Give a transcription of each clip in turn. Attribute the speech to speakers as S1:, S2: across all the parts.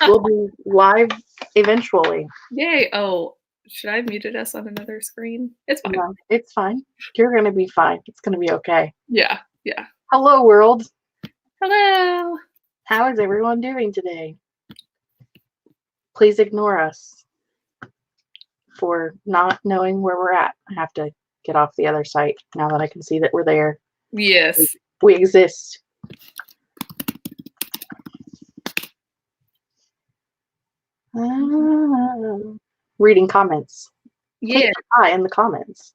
S1: We'll be live eventually.
S2: Yay. Oh, should I have muted us on another screen? It's fine.
S1: No, it's fine. You're going to be fine. It's going to be okay.
S2: Yeah.
S1: Hello, world.
S2: Hello.
S1: How is everyone doing today? Please ignore us for not knowing where we're at. I have to get off the other site now that I can see that we're there.
S2: Yes.
S1: We exist. Reading comments.
S2: Yeah.
S1: Take your eye in the comments.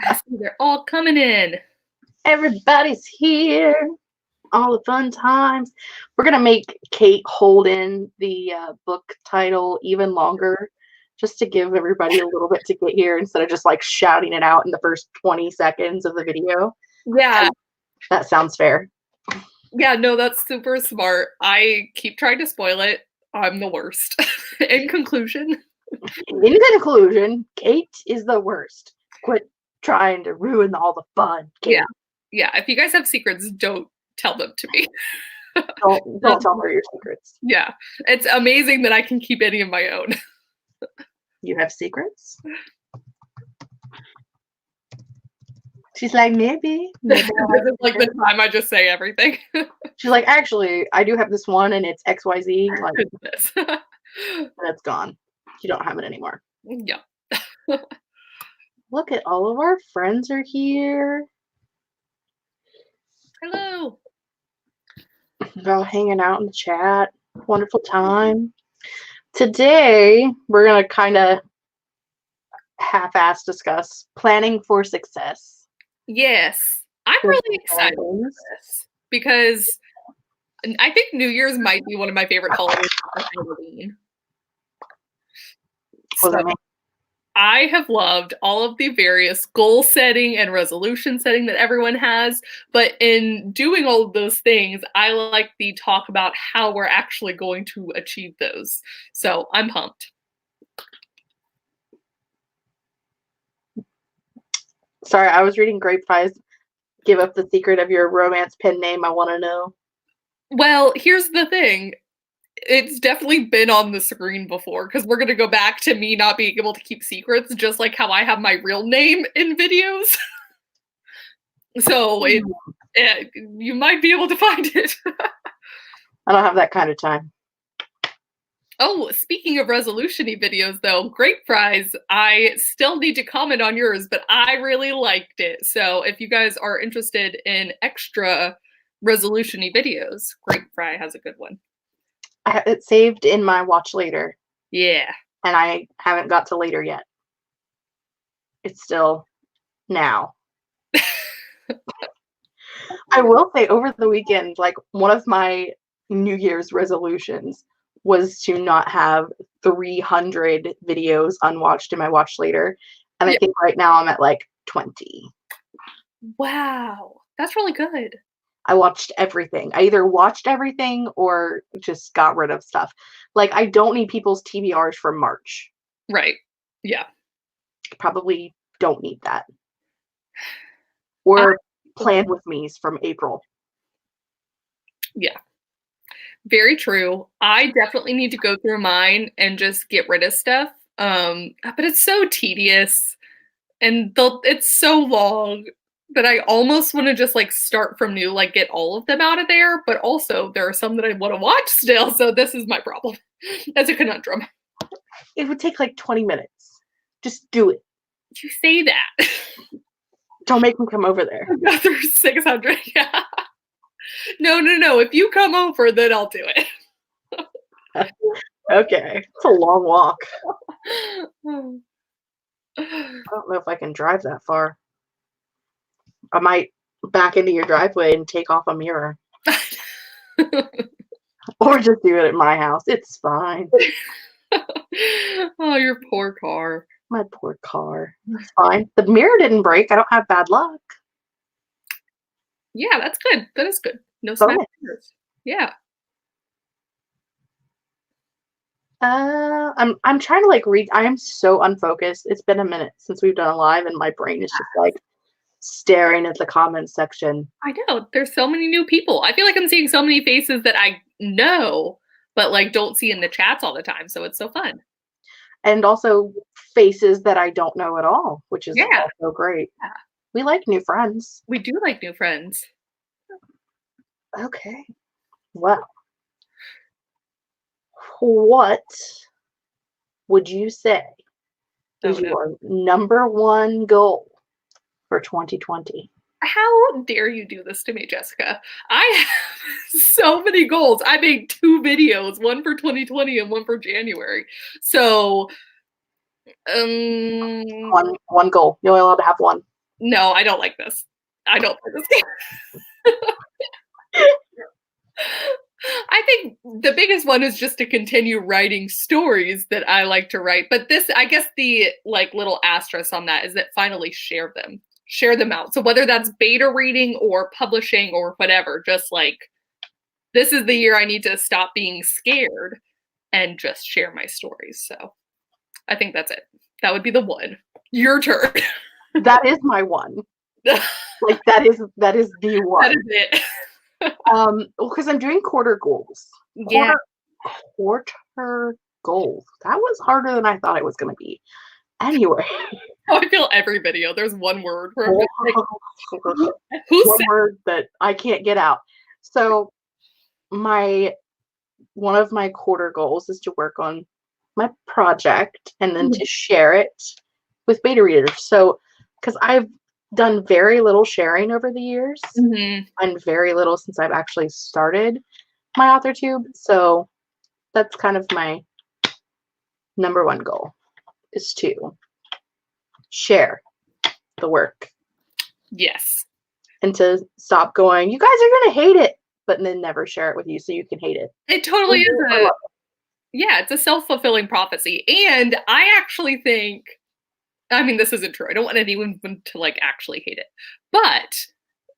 S2: I see they're all coming in.
S1: Everybody's here. All the fun times. We're going to make Kate hold in the book title even longer just to give everybody a little bit to get here instead of just like shouting it out in the first 20 seconds of the video.
S2: Yeah.
S1: That sounds fair.
S2: Yeah, no, that's super smart. I keep trying to spoil it. I'm the worst. In conclusion,
S1: Kate is the worst. Quit trying to ruin all the fun, Kate.
S2: Yeah. If you guys have secrets, don't tell them to me.
S1: Don't tell her your secrets.
S2: Yeah, it's amazing that I can keep any of my own.
S1: You have secrets? She's like, maybe.
S2: This is like the time I just say everything.
S1: She's like, actually, I do have this one and it's XYZ. Like,
S2: Goodness.
S1: that's gone. You don't have it anymore.
S2: Yeah.
S1: Look at all of our friends are here.
S2: Hello.
S1: They're all hanging out in the chat. Wonderful time. Today, we're going to kind of half-ass discuss planning for success.
S2: Yes. I'm really excited for this because I think New Year's might be one of my favorite holidays after Halloween. So I have loved all of the various goal setting and resolution setting that everyone has, but in doing all of those things, I like the talk about how we're actually going to achieve those. So I'm pumped.
S1: Sorry, I was reading Grapevines. Give up the secret of your romance pen name. I want to know.
S2: Well, here's the thing. It's definitely been on the screen before because we're going to go back to me not being able to keep secrets, just like how I have my real name in videos. So you might be able to find it.
S1: I don't have that kind of time.
S2: Oh, speaking of resolution-y videos, though, Grape Fries, I still need to comment on yours, but I really liked it. So if you guys are interested in extra resolution-y videos, Grape Fry has a good one.
S1: I have it saved in my watch later.
S2: Yeah.
S1: And I haven't got to later yet. It's still now. I will say over the weekend, like one of my New Year's resolutions was to not have 300 videos unwatched in my watch later. And I think right now I'm at like 20.
S2: Wow. That's really good.
S1: I watched everything. I either watched everything or just got rid of stuff. Like, I don't need people's TBRs from March.
S2: Right. Yeah.
S1: Probably don't need that. Or plan with me's from April.
S2: Yeah. Very true. I definitely need to go through mine and just get rid of stuff. But it's so tedious and it's so long that I almost want to just like start from new, like get all of them out of there. But also there are some that I want to watch still. So this is my problem. That's a conundrum.
S1: It would take like 20 minutes. Just do it.
S2: You say that.
S1: Don't make me come over there.
S2: Go through 600. Yeah. No. If you come over, then I'll do it.
S1: Okay. It's a long walk. I don't know if I can drive that far. I might back into your driveway and take off a mirror. Or just do it at my house. It's fine.
S2: Oh, your poor car.
S1: My poor car. It's fine. The mirror didn't break. I don't have bad luck.
S2: Yeah, that's good. That is good. No smash mirrors. Yeah.
S1: I'm trying to like read. I am so unfocused. It's been a minute since we've done a live, and my brain is just like staring at the comments section.
S2: I know. There's so many new people. I feel like I'm seeing so many faces that I know, but like don't see in the chats all the time. So it's so fun.
S1: And also faces that I don't know at all, which is
S2: Yeah.
S1: also great.
S2: Yeah.
S1: We like new friends.
S2: We do like new friends.
S1: Okay. Well, what would you say is your number one goal for 2020?
S2: How dare you do this to me, Jessica? I have so many goals. I made 2 videos, one for 2020 and one for January. So,
S1: One goal. You're only allowed to have one.
S2: no, I don't like this. I don't like this game. I think the biggest one is just to continue writing stories that I like to write. But this, I guess the like little asterisk on that is that finally share them out. So whether that's beta reading or publishing or whatever, just like this is the year I need to stop being scared and just share my stories. So I think that's it. That would be the one. Your turn.
S1: That is my one. Like that is the one.
S2: That is it.
S1: Because I'm doing quarter goals.
S2: Yeah.
S1: Quarter goals. That was harder than I thought it was going to be. Anyway.
S2: I feel every video there's one word where I'm just like,
S1: one word that I can't get out. So one of my quarter goals is to work on my project and then to share it with beta readers. So because I've done very little sharing over the years and very little since I've actually started my AuthorTube. So that's kind of my number one goal, is to share the work.
S2: Yes.
S1: And to stop going, you guys are going to hate it, but then never share it with you so you can hate it.
S2: It totally is it's a self-fulfilling prophecy. And I actually think, I mean, this isn't true. I don't want anyone to like actually hate it, but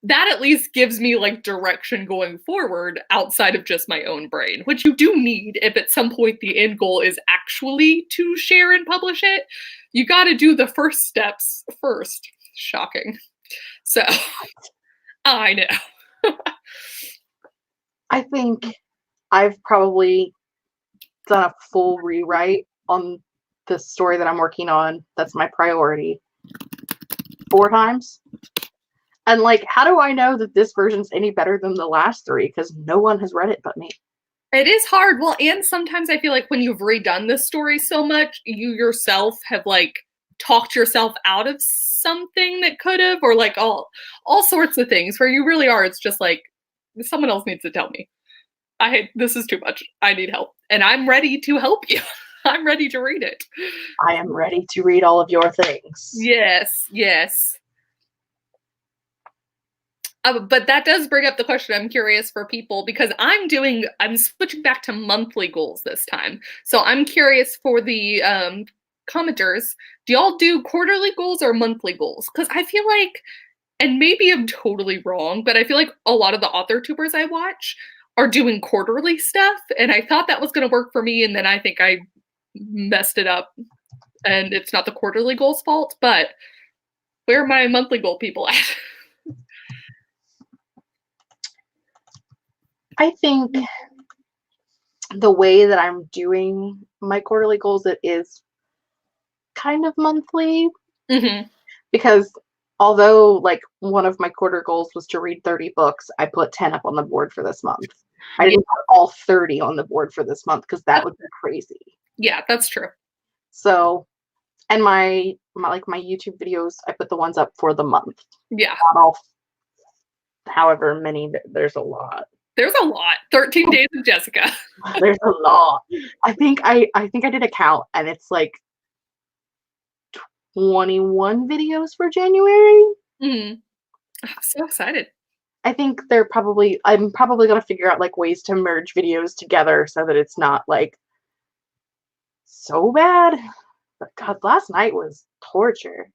S2: that at least gives me like direction going forward outside of just my own brain, which you do need if at some point the end goal is actually to share and publish it. You got to do the first steps first. Shocking. So I know.
S1: I think I've probably done a full rewrite on the story that I'm working on. That's my priority. 4 times. And like, how do I know that this version's any better than the last 3? Because no one has read it but me.
S2: It is hard. Well, and sometimes I feel like when you've redone this story so much, you yourself have like talked yourself out of something that could have, or like all sorts of things where you really are. It's just like, someone else needs to tell me. This is too much. I need help. And I'm ready to help you. I'm ready to read it.
S1: I am ready to read all of your things.
S2: Yes, yes. But that does bring up the question. I'm curious for people because I'm switching back to monthly goals this time. So I'm curious for the commenters, do y'all do quarterly goals or monthly goals? Because I feel like, and maybe I'm totally wrong, but I feel like a lot of the AuthorTubers I watch are doing quarterly stuff. And I thought that was going to work for me. And then I think I messed it up. And it's not the quarterly goals fault, but where are my monthly goal people at?
S1: I think the way that I'm doing my quarterly goals, it is kind of monthly. Because although like one of my quarter goals was to read 30 books, I put 10 up on the board for this month. I didn't put all 30 on the board for this month because that would be crazy.
S2: Yeah, that's true.
S1: So, and my YouTube videos, I put the ones up for the month.
S2: Yeah.
S1: Not all, however many, there's a lot.
S2: There's a lot. 13 days of Jessica.
S1: There's a lot. I think I did a count and it's like 21 videos for January.
S2: I'm so excited.
S1: I think I'm probably going to figure out like ways to merge videos together so that it's not like so bad. But God, last night was torture.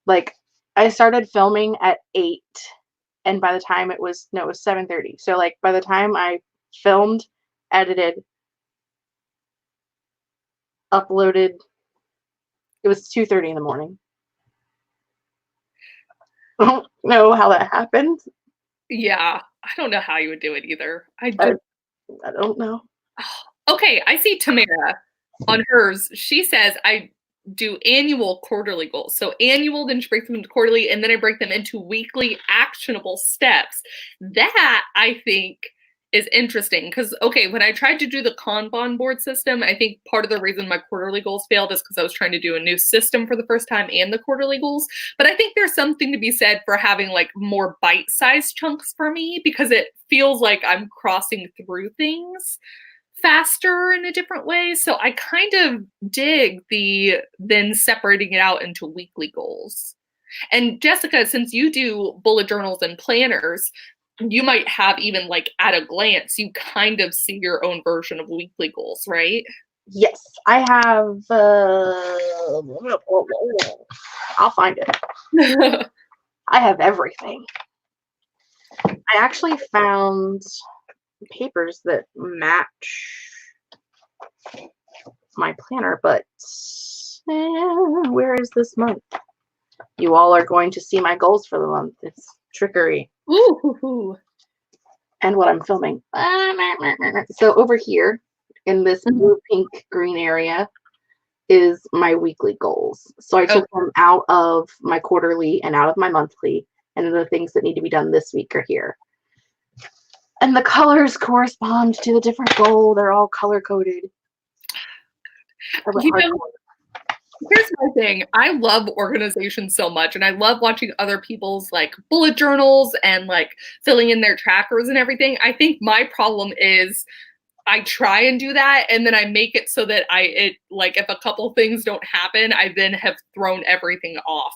S1: Like I started filming at 8 and by the time it was 7:30. So like by the time I filmed, edited, uploaded, it was 2:30 in the morning. I don't know how that happened.
S2: Yeah, I don't know how you would do it either.
S1: I don't know.
S2: Okay, I see Tamara on hers. She says I do annual quarterly goals. So annual, then she breaks them into quarterly, and then I break them into weekly actionable steps. That I think is interesting because, okay, when I tried to do the Kanban board system, I think part of the reason my quarterly goals failed is because I was trying to do a new system for the first time and the quarterly goals. But I think there's something to be said for having like more bite-sized chunks for me because it feels like I'm crossing through things faster in a different way. So I kind of dig the then separating it out into weekly goals. And Jessica, since you do bullet journals and planners, you might have even like at a glance, you kind of see your own version of weekly goals, right?
S1: Yes, I have. I'll find it. I have everything. I actually found papers that match my planner, but where is this month? You all are going to see my goals for the month. It's trickery.
S2: Ooh.
S1: And what I'm filming. So over here in this blue, pink, green area is my weekly goals. So I took them out of my quarterly and out of my monthly, and the things that need to be done this week are here. And the colors correspond to the different goal. They're all color coded.
S2: You know, here's my thing. I love organization so much, and I love watching other people's like bullet journals and like filling in their trackers and everything. I think my problem is I try and do that, and then I make it so that like if a couple things don't happen, I then have thrown everything off.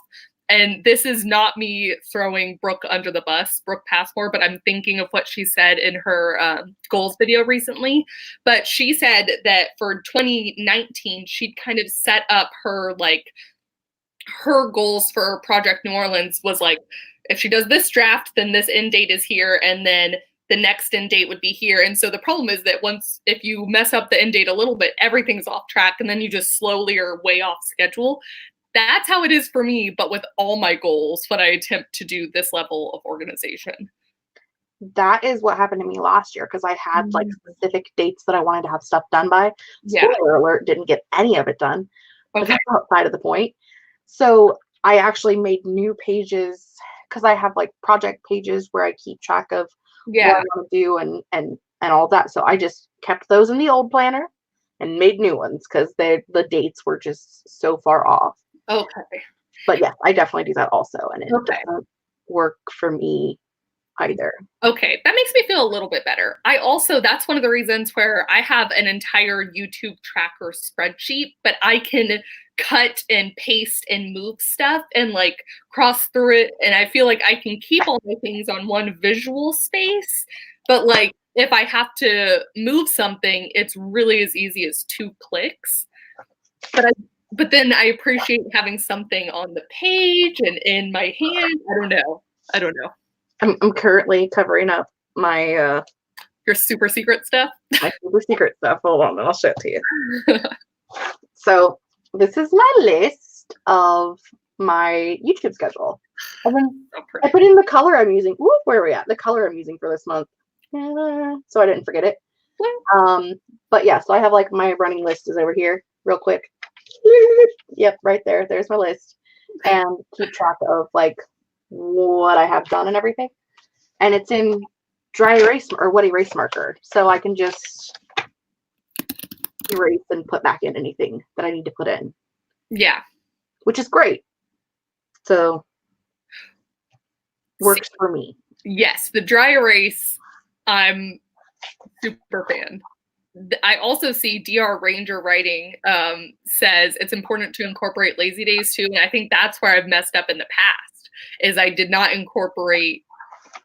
S2: And this is not me throwing Brooke under the bus, Brooke Passmore, but I'm thinking of what she said in her goals video recently. But she said that for 2019, she'd kind of set up her goals for Project New Orleans was like, if she does this draft, then this end date is here, and then the next end date would be here. And so the problem is that if you mess up the end date a little bit, everything's off track, and then you just slowly are way off schedule. That's how it is for me, but with all my goals when I attempt to do this level of organization.
S1: That is what happened to me last year because I had like specific dates that I wanted to have stuff done by. Spoiler alert, didn't get any of it done. But that's outside of the point. So I actually made new pages because I have like project pages where I keep track of what I want to do and all that. So I just kept those in the old planner and made new ones because the dates were just so far off.
S2: Okay.
S1: But yeah, I definitely do that also, and it doesn't work for me either.
S2: Okay, that makes me feel a little bit better. That's one of the reasons where I have an entire YouTube tracker spreadsheet, but I can cut and paste and move stuff and like cross through it. And I feel like I can keep all my things on one visual space, but like if I have to move something, it's really as easy as 2 clicks. But then I appreciate having something on the page and in my hand. I don't know.
S1: I'm currently covering up my
S2: your super secret stuff.
S1: My super secret stuff. Hold on, I'll show it to you. So this is my list of my YouTube schedule. And then I put in the color I'm using. Ooh, where are we at? The color I'm using for this month. So I didn't forget it. But yeah, so I have like my running list is over here, real quick. Yep, right there. There's my list. And keep track of like what I have done and everything. And it's in dry erase or wet erase marker. So I can just erase and put back in anything that I need to put in.
S2: Yeah.
S1: Which is great. So works for me.
S2: Yes, the dry erase, I'm super fan. I also see DR Ranger writing says it's important to incorporate lazy days too. And I think that's where I've messed up in the past is I did not incorporate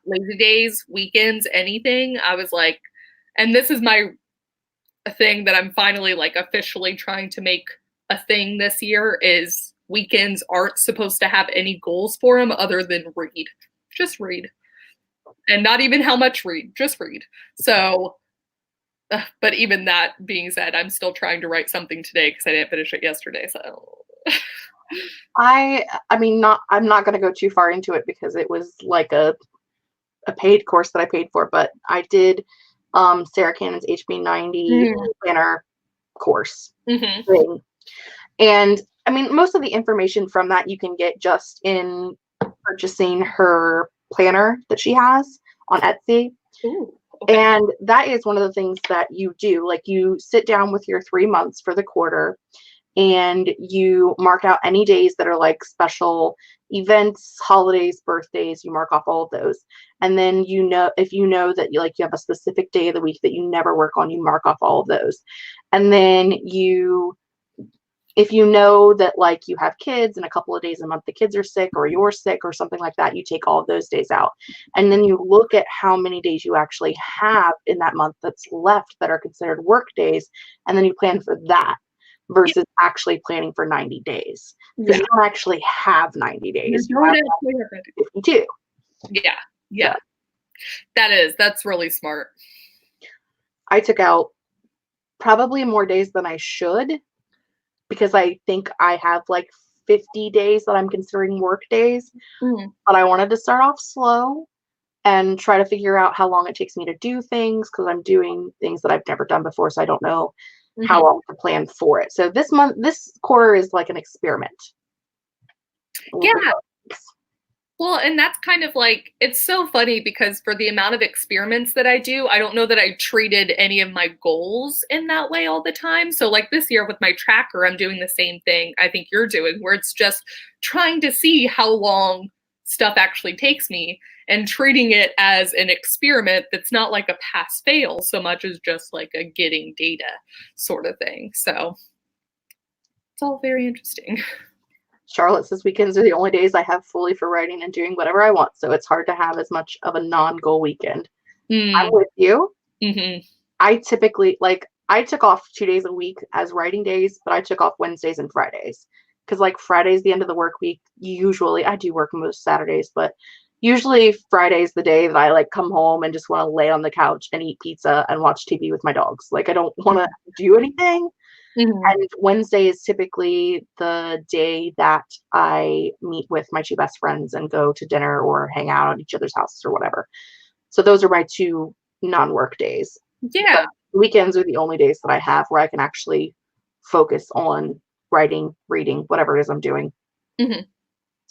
S2: lazy days, weekends, anything. I was like, and this is my thing that I'm finally like officially trying to make a thing this year is weekends aren't supposed to have any goals for them other than read. Just read. And not even how much read, just read. So but even that being said, I'm still trying to write something today because I didn't finish it yesterday. So
S1: I'm not going to go too far into it because it was like a paid course that I paid for, but I did Sarah Cannon's HB90 planner course thing. And I mean, most of the information from that you can get just in purchasing her planner that she has on Etsy.
S2: Ooh, okay.
S1: And that is one of the things that you do. Like, you sit down with your 3 months for the quarter, and you mark out any days that are like special events, holidays, birthdays. You mark off all of those. And then, if you know that you have a specific day of the week that you never work on, you mark off all of those. And then if you know that like you have kids and a couple of days a month the kids are sick or you're sick or something like that, you take all of those days out. And then you look at how many days you actually have in that month that's left that are considered work days, and then you plan for that versus actually planning for 90 days. Because you don't actually have 90 days. You have 52.
S2: Yeah. That's really smart.
S1: I took out probably more days than I should, because I think I have like 50 days that I'm considering work days. But I wanted to start off slow and try to figure out how long it takes me to do things, because I'm doing things that I've never done before, so I don't know how long to plan for it. So this quarter is like an experiment.
S2: Yeah. Well, and that's kind of like, it's so funny because for the amount of experiments that I do, I don't know that I treated any of my goals in that way all the time. So like this year with my tracker, I'm doing the same thing I think you're doing, where it's just trying to see how long stuff actually takes me and treating it as an experiment that's not like a pass fail so much as just like a getting data sort of thing. So it's all very interesting.
S1: Charlotte says weekends are the only days I have fully for writing and doing whatever I want, so it's hard to have as much of a non-goal weekend. I'm with you. I typically, I took off 2 days a week as writing days, but I took off Wednesdays and Fridays, because like Friday's the end of the work week. Usually, I do work most Saturdays, but usually Friday's the day that I like come home and just want to lay on the couch and eat pizza and watch TV with my dogs. Like, I don't want to do anything. And Wednesday is typically the day that I meet with my 2 best friends and go to dinner or hang out at each other's houses or whatever. So those are my 2 non-work days.
S2: Yeah.
S1: But weekends are the only days that I have where I can actually focus on writing, reading, whatever it is I'm doing. It's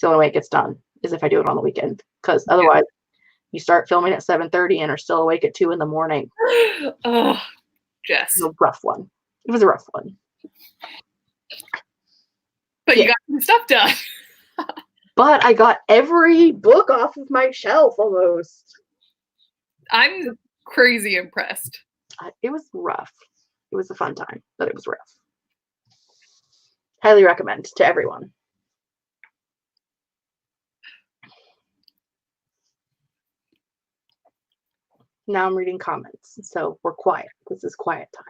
S1: the only way it gets done is if I do it on the weekend, because otherwise you start filming at 7:30 and are still awake at 2 a.m.
S2: Oh, Jess.
S1: It was a rough one. It was a rough one.
S2: But you got some stuff done.
S1: But I got every book off of my shelf almost.
S2: I'm crazy impressed.
S1: It was rough. It was a fun time, but it was rough. Highly recommend to everyone. Now I'm reading comments, so we're quiet. This is quiet time.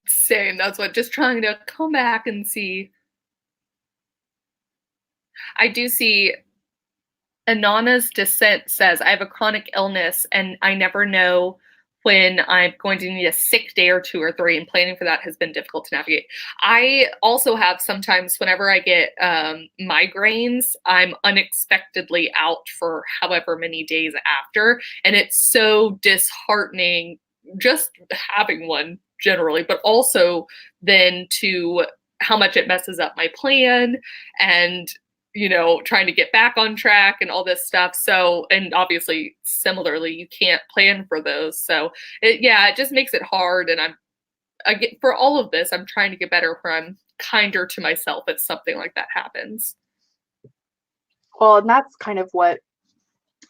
S2: Same. That's what, just trying to come back and see. I do see Anana's Descent says, I have a chronic illness and I never know when I'm going to need a sick day or 2 or 3, and planning for that has been difficult to navigate. I also have sometimes whenever I get migraines, I'm unexpectedly out for however many days after. And it's so disheartening just having one generally, but also then to how much it messes up my plan and, you know, trying to get back on track and all this stuff. So, and obviously similarly, you can't plan for those. So it just makes it hard. And for all of this, I'm trying to get better where I'm kinder to myself if something like that happens.
S1: Well, and that's kind of what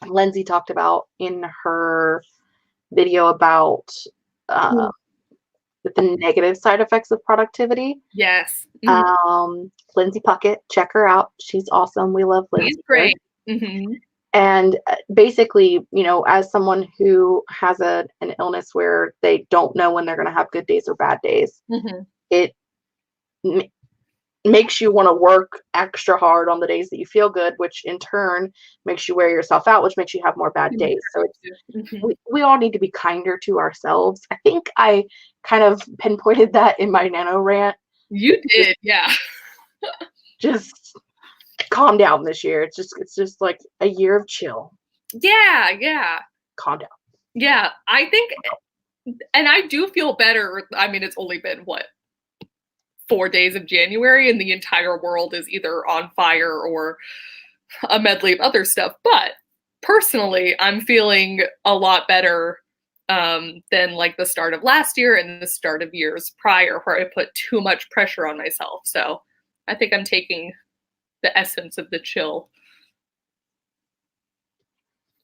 S1: Lindsay talked about in her video about the negative side effects of productivity.
S2: Yes.
S1: Lindsay Puckett, check her out. She's awesome. We love Lindsay.
S2: She's great.
S1: And basically, you know, as someone who has an illness where they don't know when they're going to have good days or bad days, it makes you want to work extra hard on the days that you feel good, which in turn makes you wear yourself out, which makes you have more bad days. So we all need to be kinder to ourselves. I think I kind of pinpointed that in my nano rant.
S2: You did, yeah.
S1: Just calm down this year. It's just like a year of chill.
S2: Yeah.
S1: Calm down.
S2: Yeah, I think and I do feel better. I mean, it's only been, what, 4 days of January, and the entire world is either on fire or a medley of other stuff. But personally, I'm feeling a lot better than like the start of last year and the start of years prior, where I put too much pressure on myself. So I think I'm taking the essence of the chill.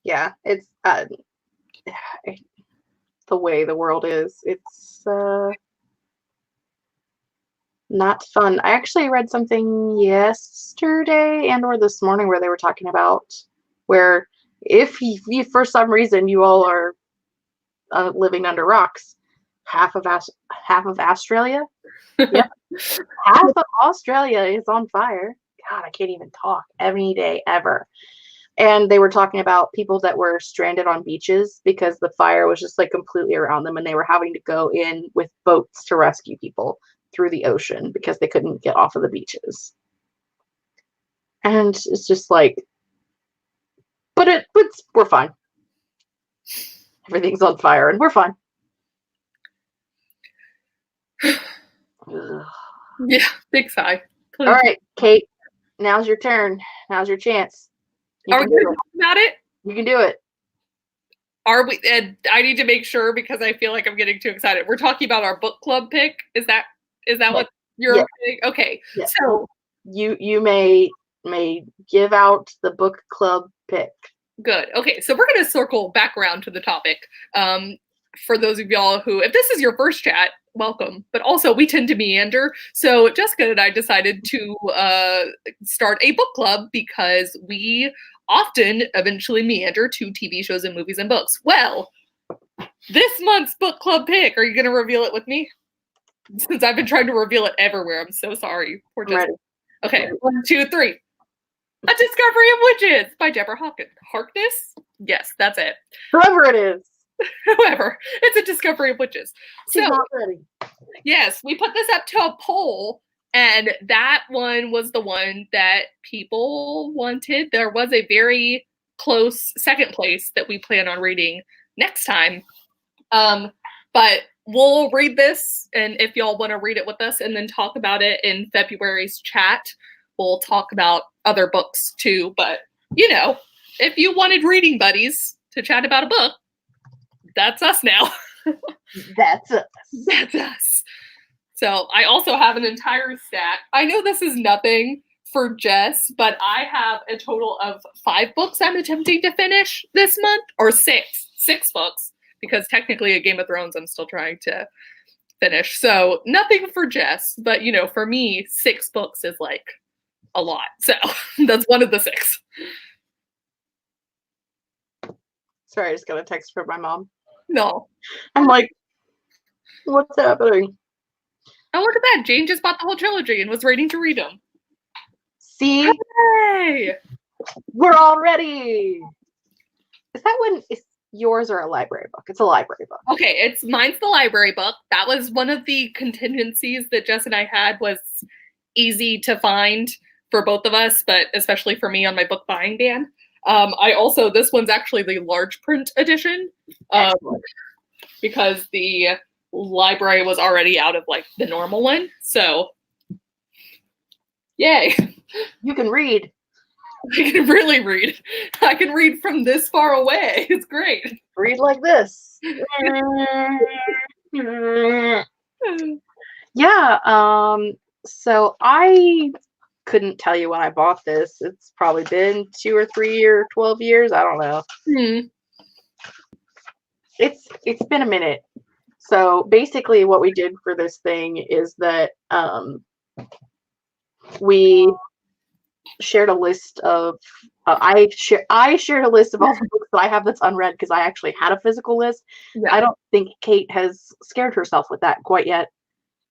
S1: Yeah, it's the way the world is. It's not fun. I actually read something yesterday and or this morning where they were talking about where if you for some reason you all are living under rocks, half of Australia, yep, half of Australia is on fire. God, I can't even talk any day ever. And they were talking about people that were stranded on beaches because the fire was just like completely around them, and they were having to go in with boats to rescue people through the ocean because they couldn't get off of the beaches. And it's just like, but we're fine. Everything's on fire and we're fine.
S2: Yeah, big sigh.
S1: All right, Kate, now's your turn. Now's your chance.
S2: Are we going to talk about it?
S1: You can do it.
S2: Are we? And I need to make sure because I feel like I'm getting too excited. We're talking about our book club pick. Is that what you're saying? Okay.
S1: Yeah.
S2: So
S1: you may give out the book club pick.
S2: Good. Okay, so we're going to circle back around to the topic. For those of y'all who, if this is your first chat, welcome. But also, we tend to meander. So Jessica and I decided to start a book club because we often eventually meander to TV shows and movies and books. Well, this month's book club pick, are you going to reveal it with me? Since I've been trying to reveal it everywhere. I'm so sorry. Poor Jessica. Okay, 1, 2, 3. A Discovery of Witches by Deborah Harkness? Yes, that's it.
S1: Whoever it is.
S2: Whoever. It's A Discovery of Witches.
S1: She's not ready.
S2: Yes, we put this up to a poll, and that one was the one that people wanted. There was a very close second place that we plan on reading next time. But we'll read this, and if y'all want to read it with us and then talk about it in February's chat, we'll talk about other books too. But, you know, if you wanted reading buddies to chat about a book, that's us now.
S1: That's us.
S2: That's us. So I also have an entire stack. I know this is nothing for Jess, but I have a total of 5 books I'm attempting to finish this month, or 6 books, because technically a Game of Thrones I'm still trying to finish. So nothing for Jess, but you know, for me, 6 books is like a lot. So that's one of the 6.
S1: Sorry, I just got a text from my mom.
S2: No.
S1: I'm like, what's happening?
S2: Oh, look at that. Jane just bought the whole trilogy and was waiting to read them.
S1: See?
S2: Hey!
S1: We're all ready. Is that one, is yours or a library book? It's a library book.
S2: Okay, mine's the library book. That was one of the contingencies that Jess and I had, was easy to find for both of us, but especially for me on my book buying ban. This one's actually the large print edition, because the library was already out of like the normal one. So, yay.
S1: You can read.
S2: I can really read. I can read from this far away. It's great.
S1: Read like this. Yeah. So I couldn't tell you when I bought this. It's probably been 2 or 3 or 12 years. I don't know. It's been a minute. So basically what we did for this thing is that we shared a list of I shared a list of all the books that I have that's unread, because I actually had a physical list. Yeah. I don't think Kate has scared herself with that quite yet.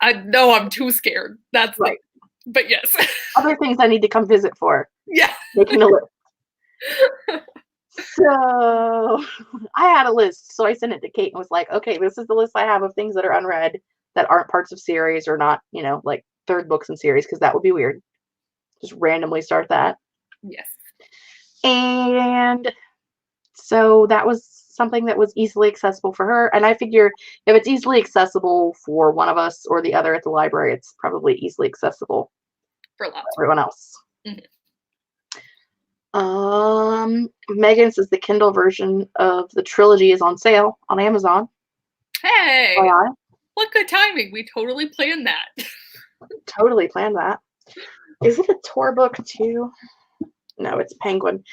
S2: I know, I'm too scared. That's right. But yes.
S1: Other things I need to come visit for.
S2: Yeah.
S1: Making a list. So I had a list. So I sent it to Kate and was like, okay, this is the list I have of things that are unread that aren't parts of series, or not, you know, like third books in series, because that would be weird. Just randomly start that.
S2: Yes.
S1: And so that was something that was easily accessible for her. And I figure if it's easily accessible for one of us or the other at the library, it's probably easily accessible
S2: for lots of
S1: everyone else.
S2: Mm-hmm.
S1: Megan says the Kindle version of the trilogy is on sale on Amazon.
S2: Hey, what good timing. We totally planned that.
S1: Totally planned that. Is it a tour book too? No, it's Penguin.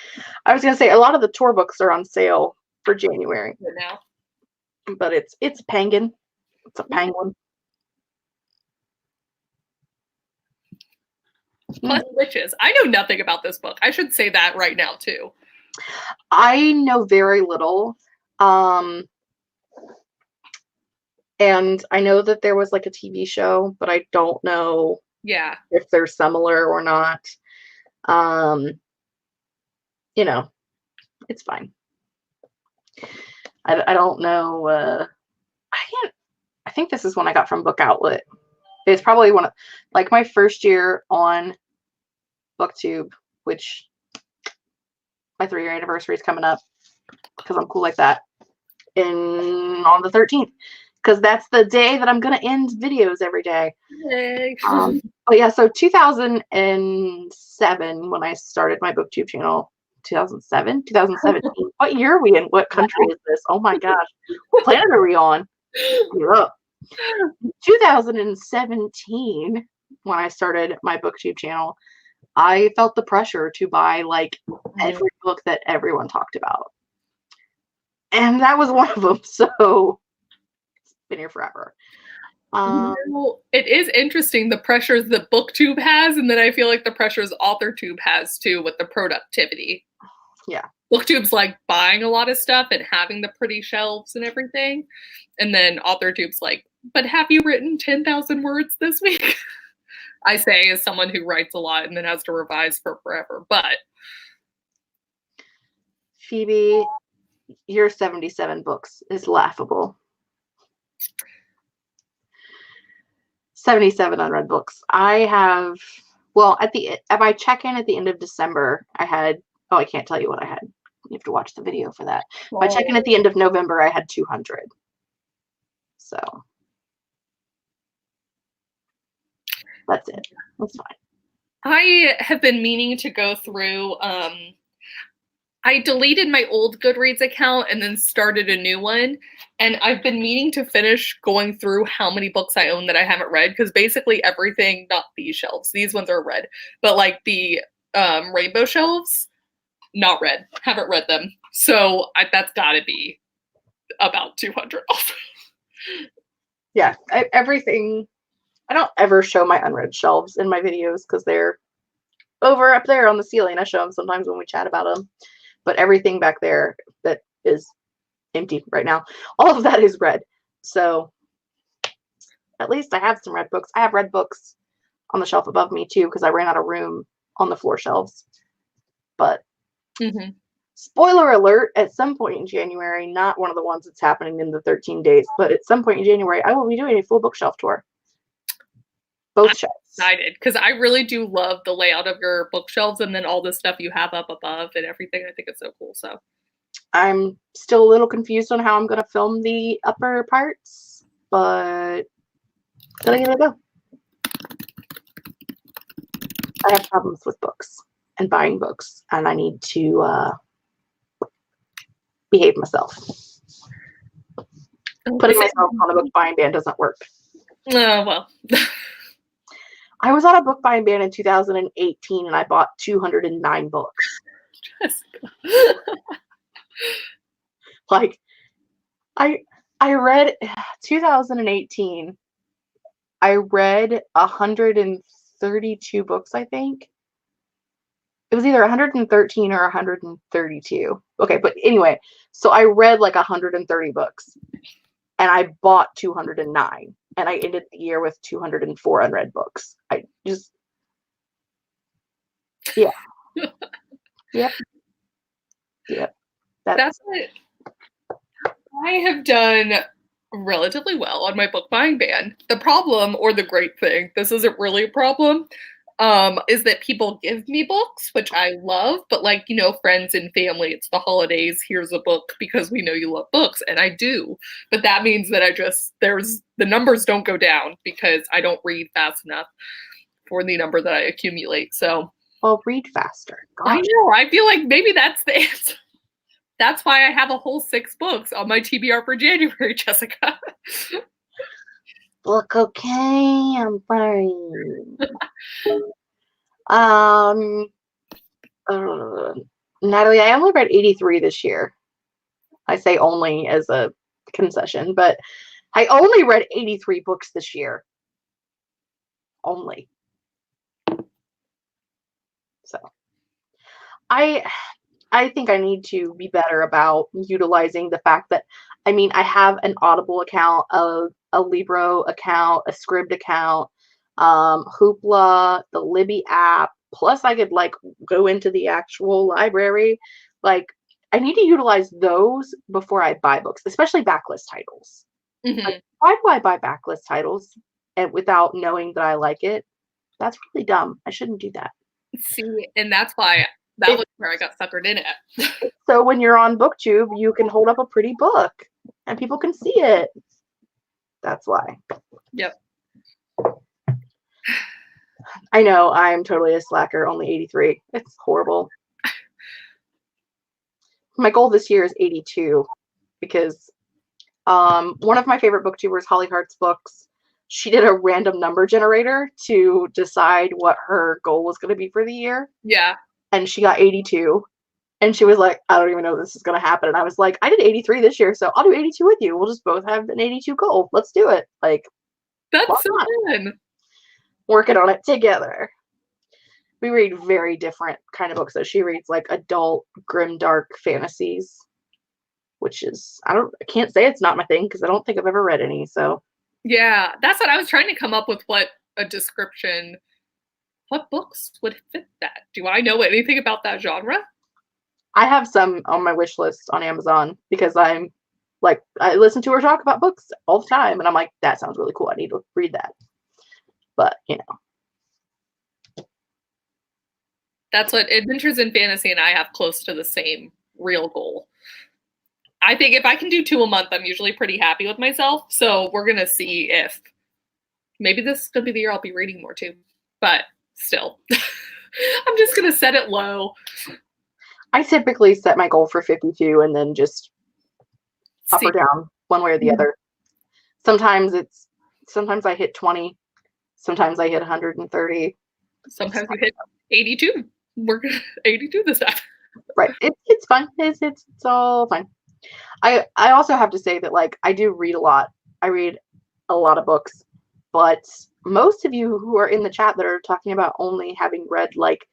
S1: I was going to say a lot of the tour books are on sale for January.
S2: Now.
S1: But it's Penguin. It's a penguin.
S2: Plus witches. I know nothing about this book. I should say that right now too.
S1: I know very little. And I know that there was like a TV show, but I don't know if they're similar or not. You know, it's fine. I don't know. I think this is one I got from Book Outlet. It's probably one of, like, my first year on BookTube, which my 3-year anniversary is coming up because I'm cool like that. On the 13th, because that's the day that I'm gonna end videos every day. But yeah, so 2007 when I started my BookTube channel. 2017. What year are we in? What country is this? Oh my gosh, what planet are we on? 2017 when I started my BookTube channel, I felt the pressure to buy like every book that everyone talked about. And that was one of them. So it's been here forever.
S2: It is interesting the pressures that BookTube has, and then I feel like the pressures AuthorTube has too with the productivity.
S1: Yeah.
S2: BookTube's like buying a lot of stuff and having the pretty shelves and everything. And then AuthorTube's like, but have you written 10,000 words this week? I say as someone who writes a lot and then has to revise for forever. But
S1: Phoebe, your 77 books is laughable. 77 unread books. I have, well, at my check-in at the end of December, I had, I can't tell you what I had. You have to watch the video for that. My check-in at the end of November, I had 200. So that's it. That's fine.
S2: I have been meaning to go through, I deleted my old Goodreads account and then started a new one. And I've been meaning to finish going through how many books I own that I haven't read. Because basically everything, not these shelves, these ones are read. But like the rainbow shelves, not read. Haven't read them. So that's got to be about 200 also.
S1: Yeah, everything. I don't ever show my unread shelves in my videos because they're over up there on the ceiling. I show them sometimes when we chat about them. But everything back there that is empty right now, all of that is read. So at least I have some read books. I have read books on the shelf above me too because I ran out of room on the floor shelves. But spoiler alert, at some point in January, not one of the ones that's happening in the 13 days, but at some point in January, I will be doing a full bookshelf tour. Both shelves.
S2: Excited because I really do love the layout of your bookshelves and then all the stuff you have up above and everything. I think it's so cool. So
S1: I'm still a little confused on how I'm going to film the upper parts, but gonna give it a go. I have problems with books and buying books, and I need to behave myself. Putting myself on a book buying ban doesn't work.
S2: Well.
S1: I was on a book buying ban in 2018 and I bought 209 books. Like, I read 2018. I read 132 books, I think. It was either 113 or 132. Okay, but anyway, so I read like 130 books and I bought 209. And I ended the year with 204 unread books. I just, yeah. Yep.
S2: That's it. I have done relatively well on my book buying ban. The problem, or the great thing, this isn't really a problem. is that people give me books, which I love, but like, you know, friends and family, it's the holidays, here's a book because we know you love books, and I do. But that means that the numbers don't go down because I don't read fast enough for the number that I accumulate. So,
S1: well, read faster. Gosh.
S2: I know, I feel like maybe that's the answer. That's why I have a whole 6 books on my TBR for January, Jessica.
S1: Look, okay, I'm fine. Natalie, I only read 83 this year. I say only as a concession, but I only read 83 books this year. Only. So I think I need to be better about utilizing the fact that, I mean, I have an Audible account, a Libro account, a Scribd account, Hoopla, the Libby app. Plus, I could like go into the actual library. Like, I need to utilize those before I buy books, especially backlist titles.
S2: Mm-hmm.
S1: Like, why do I buy backlist titles and without knowing that I like it? That's really dumb. I shouldn't do that.
S2: See, and that's why that was where I got suckered in it.
S1: So when you're on BookTube, you can hold up a pretty book and people can see it. That's why.
S2: Yep.
S1: I know I'm totally a slacker, only 83. It's horrible. My goal this year is 82 because one of my favorite booktubers, Holly Hart's Books, she did a random number generator to decide what her goal was going to be for the year.
S2: Yeah.
S1: And she got 82. And she was like, I don't even know if this is going to happen. And I was like, I did 83 this year, so I'll do 82 with you. We'll just both have an 82 goal. Let's do it. Like,
S2: that's so fun.
S1: Working on it together. We read very different kind of books. So she reads like adult, grim, dark fantasies, which is, I can't say it's not my thing because I don't think I've ever read any. So
S2: yeah, that's what I was trying to come up with. What a description. What books would fit that? Do I know anything about that genre?
S1: I have some on my wish list on Amazon because I'm like, I listen to her talk about books all the time. And I'm like, that sounds really cool. I need to read that. But, you know.
S2: That's what Adventures in Fantasy and I have close to the same real goal. I think if I can do 2 a month, I'm usually pretty happy with myself. So we're going to see if maybe this is going to be the year I'll be reading more too. But still, I'm just going to set it low.
S1: I typically set my goal for 52 and then just up or down one way or the other. Sometimes I hit 20. Sometimes I hit 130.
S2: Sometimes you hit 82. We're 82 this time.
S1: Right. It's fun. It's all fun. I also have to say that like I do read a lot. I read a lot of books, but most of you who are in the chat that are talking about only having read like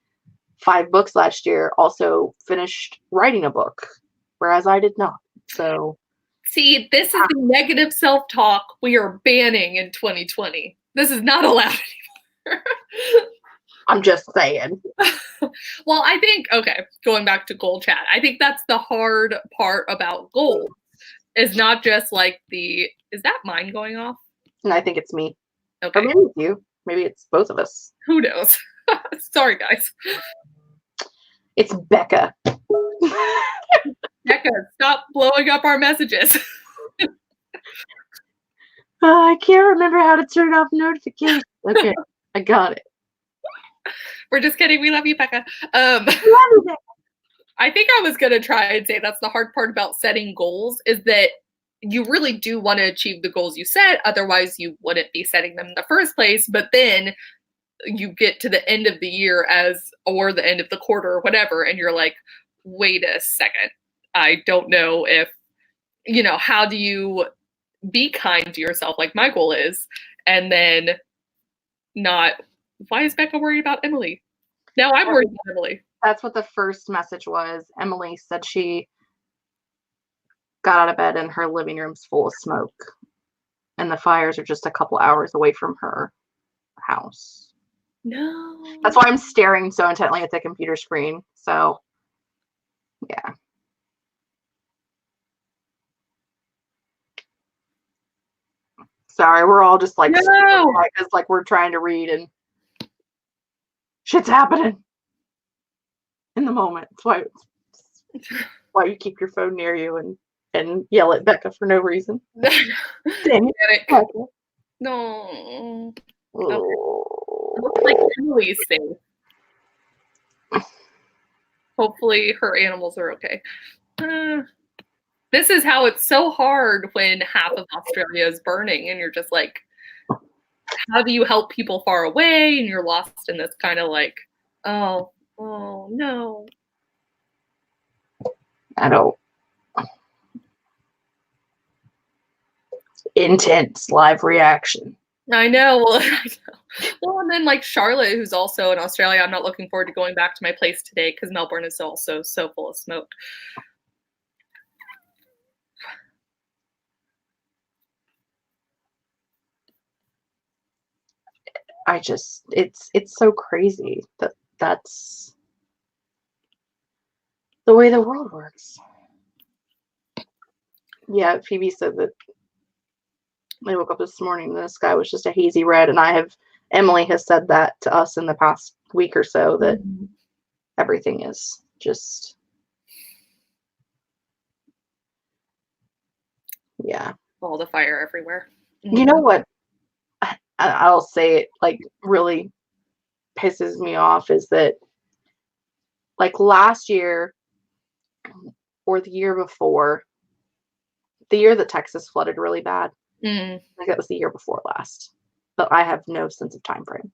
S1: 5 books last year also finished writing a book, whereas I did not. So
S2: see, this is the negative self-talk we are banning in 2020. This is not allowed anymore.
S1: I'm just saying.
S2: Well, I think, okay, going back to goal chat, I think that's the hard part about goals is not just like is that mine going off?
S1: And I think it's me.
S2: Okay.
S1: Or maybe it's you. Maybe it's both of us.
S2: Who knows? Sorry, guys.
S1: It's Becca.
S2: Becca, stop blowing up our messages.
S1: I can't remember how to turn off notifications. Okay, I got it.
S2: We're just kidding. We love you, Becca.
S1: Love you, Becca.
S2: I think I was going to try and say that's the hard part about setting goals is that you really do want to achieve the goals you set. Otherwise, you wouldn't be setting them in the first place. But then you get to the end of the year or the end of the quarter or whatever, and you're like, wait a second. I don't know if, how do you be kind to yourself like my goal is, and then not, why is Becca worried about Emily? Now I'm worried about Emily.
S1: That's what the first message was. Emily said she got out of bed and her living room's full of smoke. And the fires are just a couple hours away from her house.
S2: No.
S1: That's why I'm staring so intently at the computer screen. So, yeah. Sorry, we're all just like,
S2: no.
S1: because like we're trying to read and Shit's happening in the moment. That's why you keep your phone near you and yell at Becca for no reason. Dang it. Okay.
S2: No.
S1: Oh.
S2: It looks like Emily's safe. Hopefully her animals are okay. This is how it's so hard when half of Australia is burning and you're just like, how do you help people far away? And you're lost in this kind of like, oh no.
S1: I don't. Intense live reaction.
S2: I know. Well, and then like Charlotte, who's also in Australia, I'm not looking forward to going back to my place today because Melbourne is also so full of smoke.
S1: It's so crazy that's the way the world works. Yeah, Phoebe said that they woke up this morning and the sky was just a hazy red, and Emily has said that to us in the past week or so, that everything is just, yeah.
S2: All the fire everywhere.
S1: You know what? I'll say it like really pisses me off is that like last year or the year before, the year that Texas flooded really bad, I think that was the year before last, but I have no sense of time frame.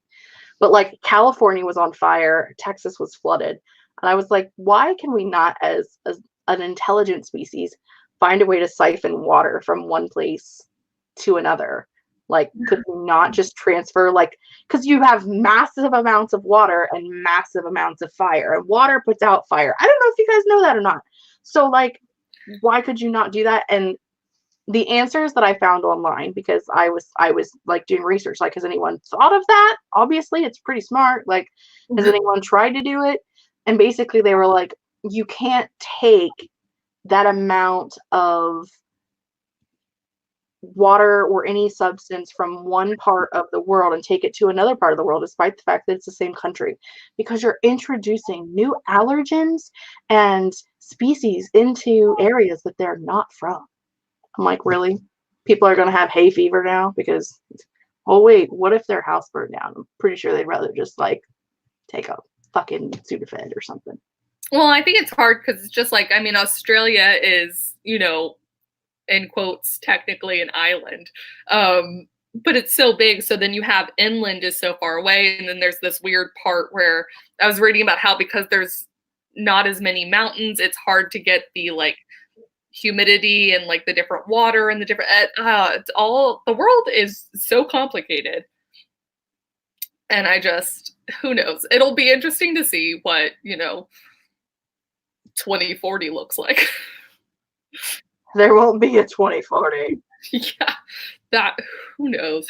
S1: But like California was on fire, Texas was flooded, and I was like, why can we not, as an intelligent species, find a way to siphon water from one place to another? Like, could we not just transfer, like, because you have massive amounts of water and massive amounts of fire, and water puts out fire. I don't know if you guys know that or not. So like, why could you not do that? And the answers that I found online, because I was like doing research, like, has anyone thought of that? Obviously, it's pretty smart. Like, has anyone tried to do it? And basically, they were like, you can't take that amount of water or any substance from one part of the world and take it to another part of the world, despite the fact that it's the same country, because you're introducing new allergens and species into areas that they're not from. I'm like, really? People are going to have hay fever now because, oh wait, what if their house burned down? I'm pretty sure they'd rather just like take a fucking Sudafed or something.
S2: Well, I think it's hard because it's just like, I mean, Australia is, you know, in quotes, technically an island. But it's so big. So then you have inland is so far away. And then there's this weird part where I was reading about how because there's not as many mountains, it's hard to get the like humidity and like the different water and the different, it's all, the world is so complicated. And I just, who knows? It'll be interesting to see what, you know, 2040 looks like.
S1: There won't be a 2040.
S2: Yeah, that, who knows?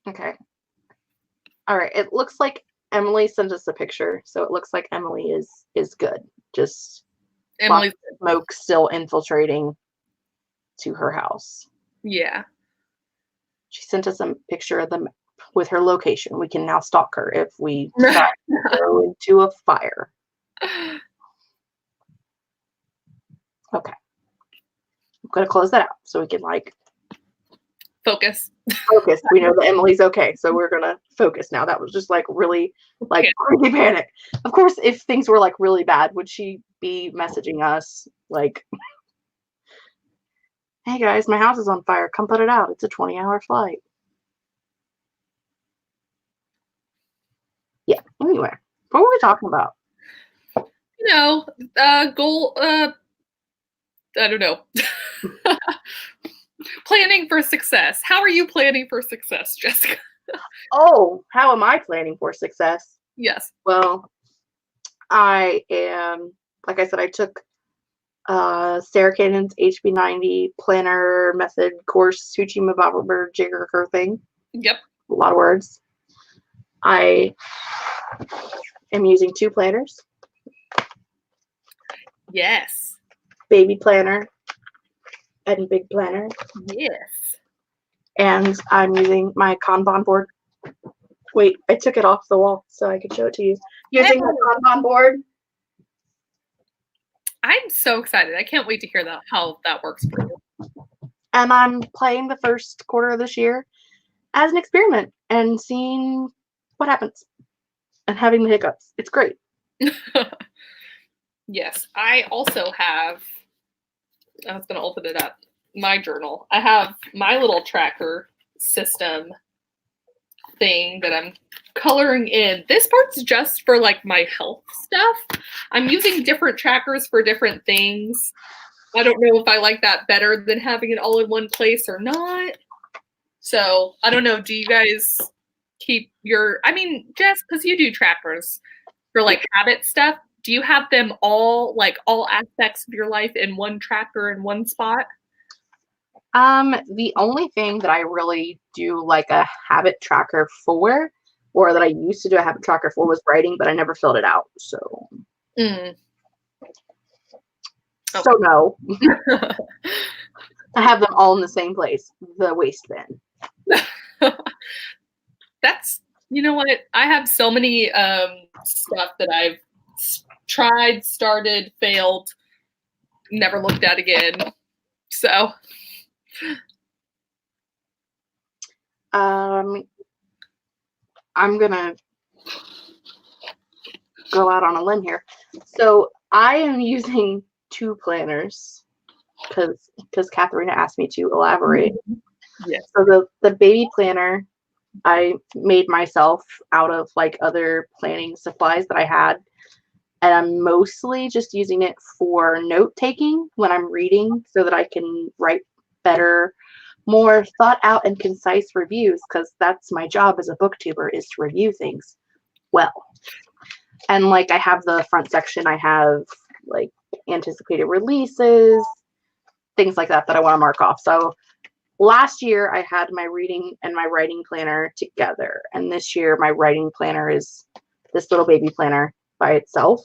S1: Okay. All right. It looks like Emily sent us a picture, so it looks like Emily is good. Just Emily's smoke still infiltrating to her house.
S2: Yeah.
S1: She sent us a picture of them with her location. We can now stalk her if we try to go into a fire. Okay. I'm going to close that out so we can like
S2: focus.
S1: We know that Emily's okay, so we're going to focus now. That was just like really like crazy panic. Of course, if things were like really bad, would she be messaging us like, hey guys, my house is on fire. Come put it out. It's a 20-hour flight. Yeah. Anyway, what were we talking about?
S2: You know, goal. I don't know. Planning for success. How are you planning for success, Jessica?
S1: Oh, how am I planning for success?
S2: Yes.
S1: Well, I am, like I said, I took Sarah Cannon's HB90 planner method course, Suchi Mababa Jigger thing.
S2: Yep.
S1: A lot of words. I am using 2 planners.
S2: Yes.
S1: Baby planner and big planner.
S2: Yes.
S1: And I'm using my Kanban board. Wait, I took it off the wall so I could show it to you. Using my Kanban board.
S2: I'm so excited. I can't wait to hear how that works for you.
S1: And I'm playing the first quarter of this year as an experiment and seeing what happens and having the hiccups. It's great.
S2: Yes, I also have, I was going to open it up, my journal. I have my little tracker system thing that I'm coloring in. This part's just for like my health stuff. I'm using different trackers for different things. I don't know if I like that better than having it all in one place or not. So I don't know. Do you guys keep your, I mean, Jess, because you do trackers for like habit stuff, do you have them all, like all aspects of your life in one tracker in one spot?
S1: The only thing that I really do like a habit tracker for, or that I used to do a habit tracker for, was writing, but I never filled it out. So,
S2: Okay.
S1: So no. I have them all in the same place, the waste bin.
S2: That's, you know what? I have so many stuff that I've tried, started, failed, never looked at again. So.
S1: I'm gonna go out on a limb here. So I am using 2 planners because Katharina asked me to elaborate.
S2: Yes.
S1: So the baby planner I made myself out of like other planning supplies that I had, and I'm mostly just using it for note taking when I'm reading so that I can write better, more thought out and concise reviews, because that's my job as a booktuber, is to review things well. And like I have the front section, I have like anticipated releases, things like that I want to mark off. So last year I had my reading and my writing planner together, and this year my writing planner is this little baby planner by itself.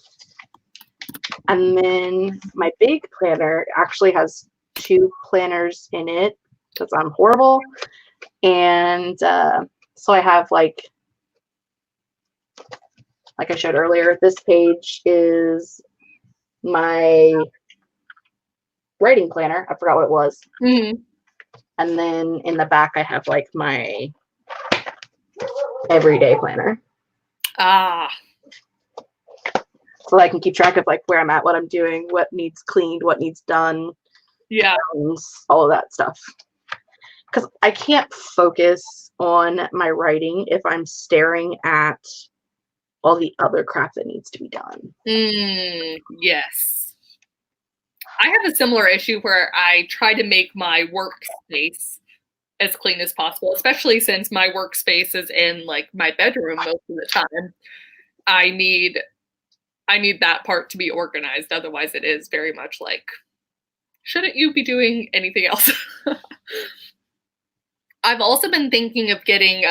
S1: And then my big planner actually has 2 planners in it because I'm horrible. And so I have like I showed earlier, this page is my writing planner. I forgot what it was.
S2: Mm-hmm.
S1: And then in the back, I have like my everyday planner.
S2: Ah.
S1: So I can keep track of like where I'm at, what I'm doing, what needs cleaned, what needs done.
S2: Yeah.
S1: All of that stuff. Because I can't focus on my writing if I'm staring at all the other crap that needs to be done.
S2: Yes. I have a similar issue where I try to make my workspace as clean as possible, especially since my workspace is in like my bedroom most of the time. I need that part to be organized. Otherwise it is very much like, shouldn't you be doing anything else? I've also been thinking of getting,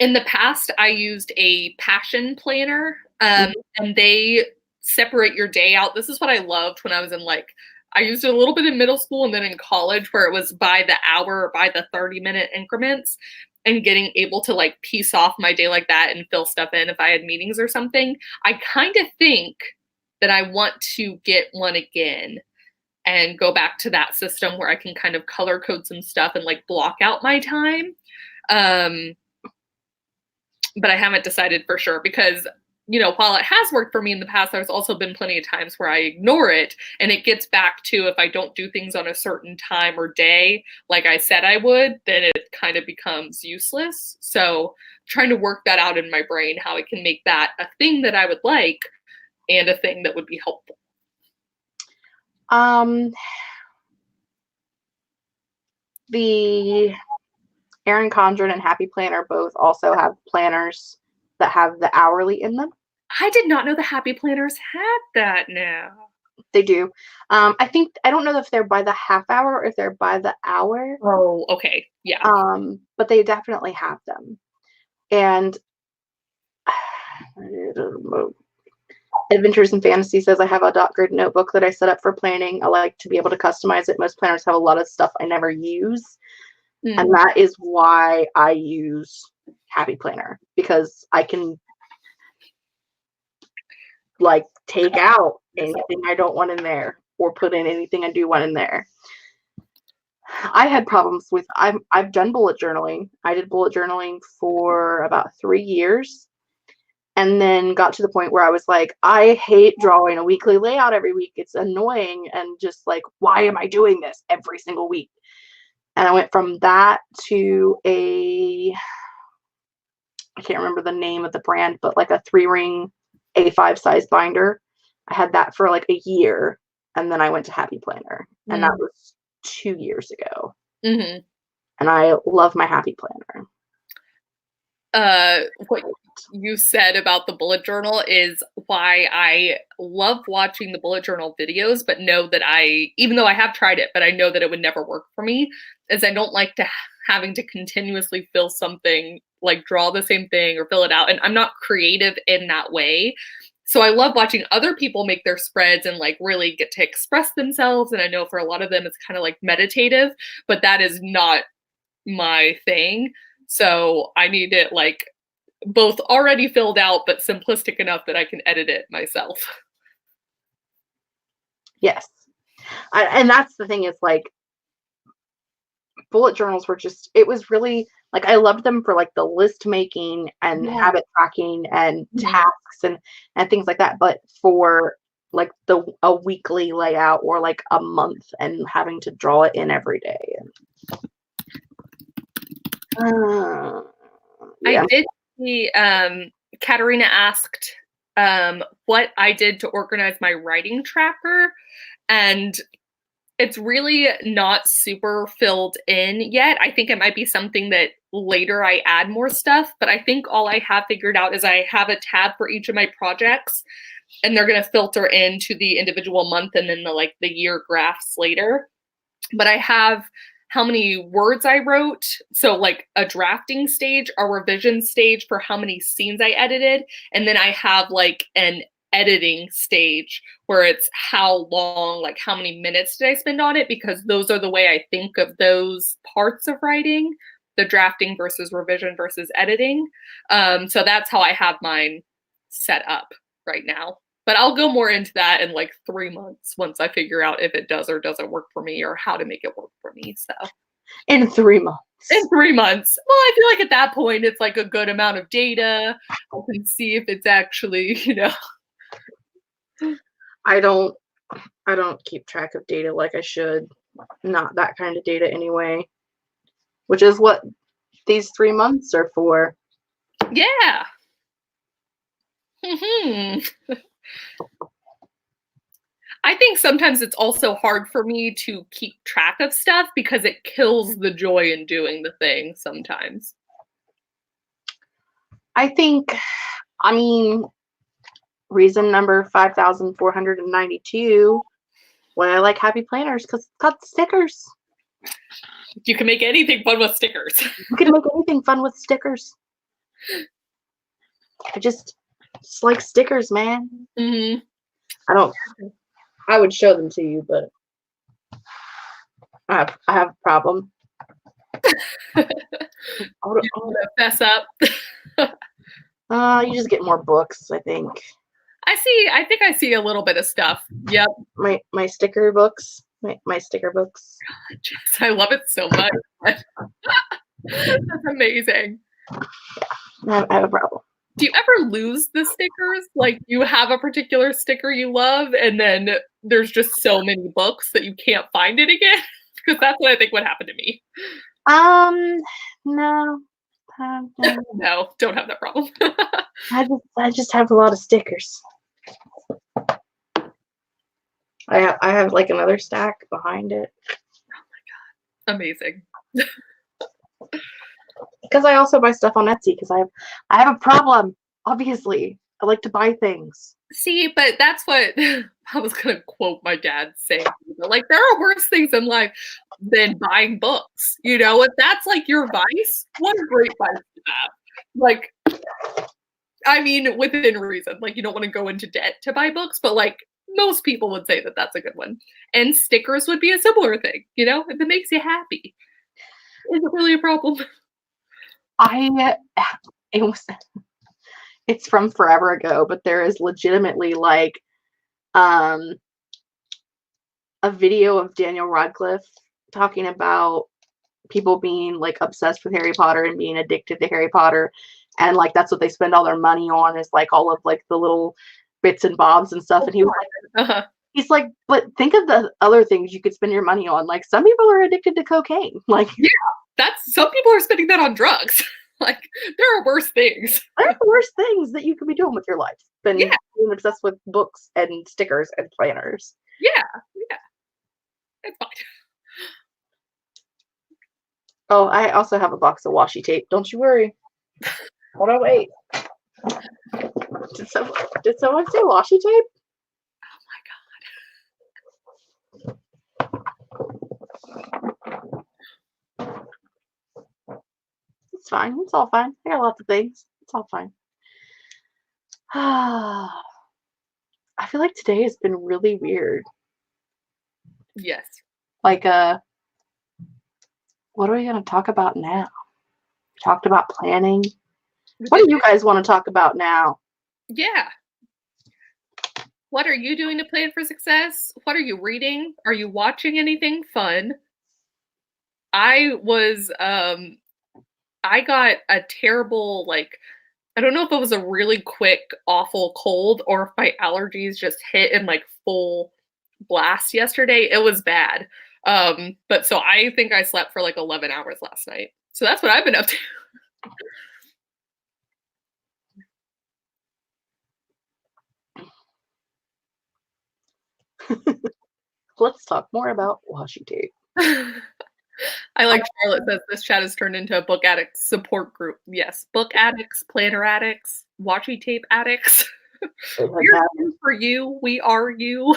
S2: in the past, I used a passion planner, and they separate your day out. This is what I loved when I was in I used it a little bit in middle school and then in college, where it was by the hour or by the 30-minute increments, and getting able to like piece off my day like that and fill stuff in if I had meetings or something. I kind of think that I want to get one again and go back to that system where I can kind of color code some stuff and like block out my time. But I haven't decided for sure because, you know, while it has worked for me in the past, there's also been plenty of times where I ignore it, and it gets back to if I don't do things on a certain time or day, like I said I would, then it kind of becomes useless. So trying to work that out in my brain, how I can make that a thing that I would like and a thing that would be helpful.
S1: The Erin Condren and Happy Planner both also have planners that have the hourly in them.
S2: I did not know the Happy Planners had that now.
S1: They do. I don't know if they're by the half hour or if they're by the hour.
S2: Oh, okay. Yeah.
S1: But they definitely have them. And Adventures in Fantasy says, I have a dot grid notebook that I set up for planning. I like to be able to customize it. Most planners have a lot of stuff I never use. And that is why I use Happy Planner, because I can like take out anything I don't want in there or put in anything I do want in there. I had problems with, I've done bullet journaling. I did bullet journaling for about 3 years. And then got to the point where I was like, I hate drawing a weekly layout every week. It's annoying. And just like, why am I doing this every single week? And I went from that to I can't remember the name of the brand, but like a 3-ring A5 size binder. I had that for like a year. And then I went to Happy Planner. And that was 2 years ago. And I love my Happy Planner.
S2: What you said about the bullet journal is why I love watching the bullet journal videos, but know that even though I have tried it, but I know that it would never work for me, is I don't like to having to continuously fill something, like draw the same thing or fill it out. And I'm not creative in that way. So I love watching other people make their spreads and like really get to express themselves. And I know for a lot of them, it's kind of like meditative, but that is not my thing. So I need it like both already filled out, but simplistic enough that I can edit it myself.
S1: Yes. And that's the thing is like bullet journals were just, it was really like, I loved them for like the list making and habit tracking and tasks and things like that. But for like a weekly layout or like a month and having to draw it in every day.
S2: I did see, Katarina asked what I did to organize my writing tracker, and it's really not super filled in yet. I think it might be something that later I add more stuff, but I think all I have figured out is I have a tab for each of my projects, and they're going to filter into the individual month and then the year graphs later. But I have how many words I wrote, so like a drafting stage, a revision stage for how many scenes I edited, and then I have like an editing stage where it's how long, like how many minutes did I spend on it, because those are the way I think of those parts of writing, the drafting versus revision versus editing. So that's how I have mine set up right now. But I'll go more into that in like 3 months once I figure out if it does or doesn't work for me or how to make it work for me. So
S1: in 3 months.
S2: In 3 months. Well, I feel like at that point it's like a good amount of data. I can see if it's actually,
S1: I don't keep track of data like I should. Not that kind of data anyway. Which is what these 3 months are for.
S2: Yeah. I think sometimes it's also hard for me to keep track of stuff because it kills the joy in doing the thing sometimes.
S1: Reason number 5,492 why I like Happy Planners, because it's got stickers.
S2: You can make anything fun with stickers.
S1: You can make anything fun with stickers. I just like stickers, man. I would show them to you, but I have a problem.
S2: You want to fess up?
S1: You just get more books, I think.
S2: I think I see a little bit of stuff. Yep.
S1: My sticker books. My sticker books.
S2: God, Jess, I love it so much. That's amazing.
S1: I have a problem.
S2: Do you ever lose the stickers? Like you have a particular sticker you love and then there's just so many books that you can't find it again? Because that's what I think would happen to me.
S1: No.
S2: No, don't have that problem.
S1: I just have a lot of stickers. I have like another stack behind it.
S2: Oh my God. Amazing.
S1: Because I also buy stuff on Etsy because I have a problem. Obviously, I like to buy things.
S2: See, but that's what I was gonna quote my dad saying. Like, there are worse things in life than buying books. If that's like your vice, what a great vice to have. Like, I mean, within reason. Like, you don't want to go into debt to buy books, but like most people would say that that's a good one. And stickers would be a similar thing, you know, if it makes you happy. Is it really a problem?
S1: It was, it's from forever ago, but there is legitimately like a video of Daniel Radcliffe talking about people being like obsessed with Harry Potter and being addicted to Harry Potter, and like that's what they spend all their money on, is like all of like the little bits and bobs and stuff. And he was like, he's like, but think of the other things you could spend your money on. Like some people are addicted to cocaine. Like,
S2: yeah, that's, some people are spending that on drugs. Like there are worse things.
S1: There are worse things that you could be doing with your life than being obsessed with books and stickers and planners.
S2: Yeah, it's fine.
S1: Oh, I also have a box of washi tape. Don't you worry. Hold on, wait. Did someone say washi tape?
S2: Oh my god.
S1: It's fine. It's all fine. I got lots of things. It's all fine. I feel like today has been really weird.
S2: Yes.
S1: Like, what are we going to talk about now? We talked about planning. What do you guys want to talk about now?
S2: Yeah. What are you doing to plan for success? What are you reading? Are you watching anything fun? I got a terrible, like, I don't know if it was a really quick, awful cold or if my allergies just hit in like full blast yesterday. It was bad. But so I think I slept for like 11 hours last night. So that's what I've been up
S1: to. Let's talk more about washi tape.
S2: I like Charlotte says this chat has turned into a book addicts support group. Yes, book addicts, planner addicts, washi tape addicts. We're here for you. We are you.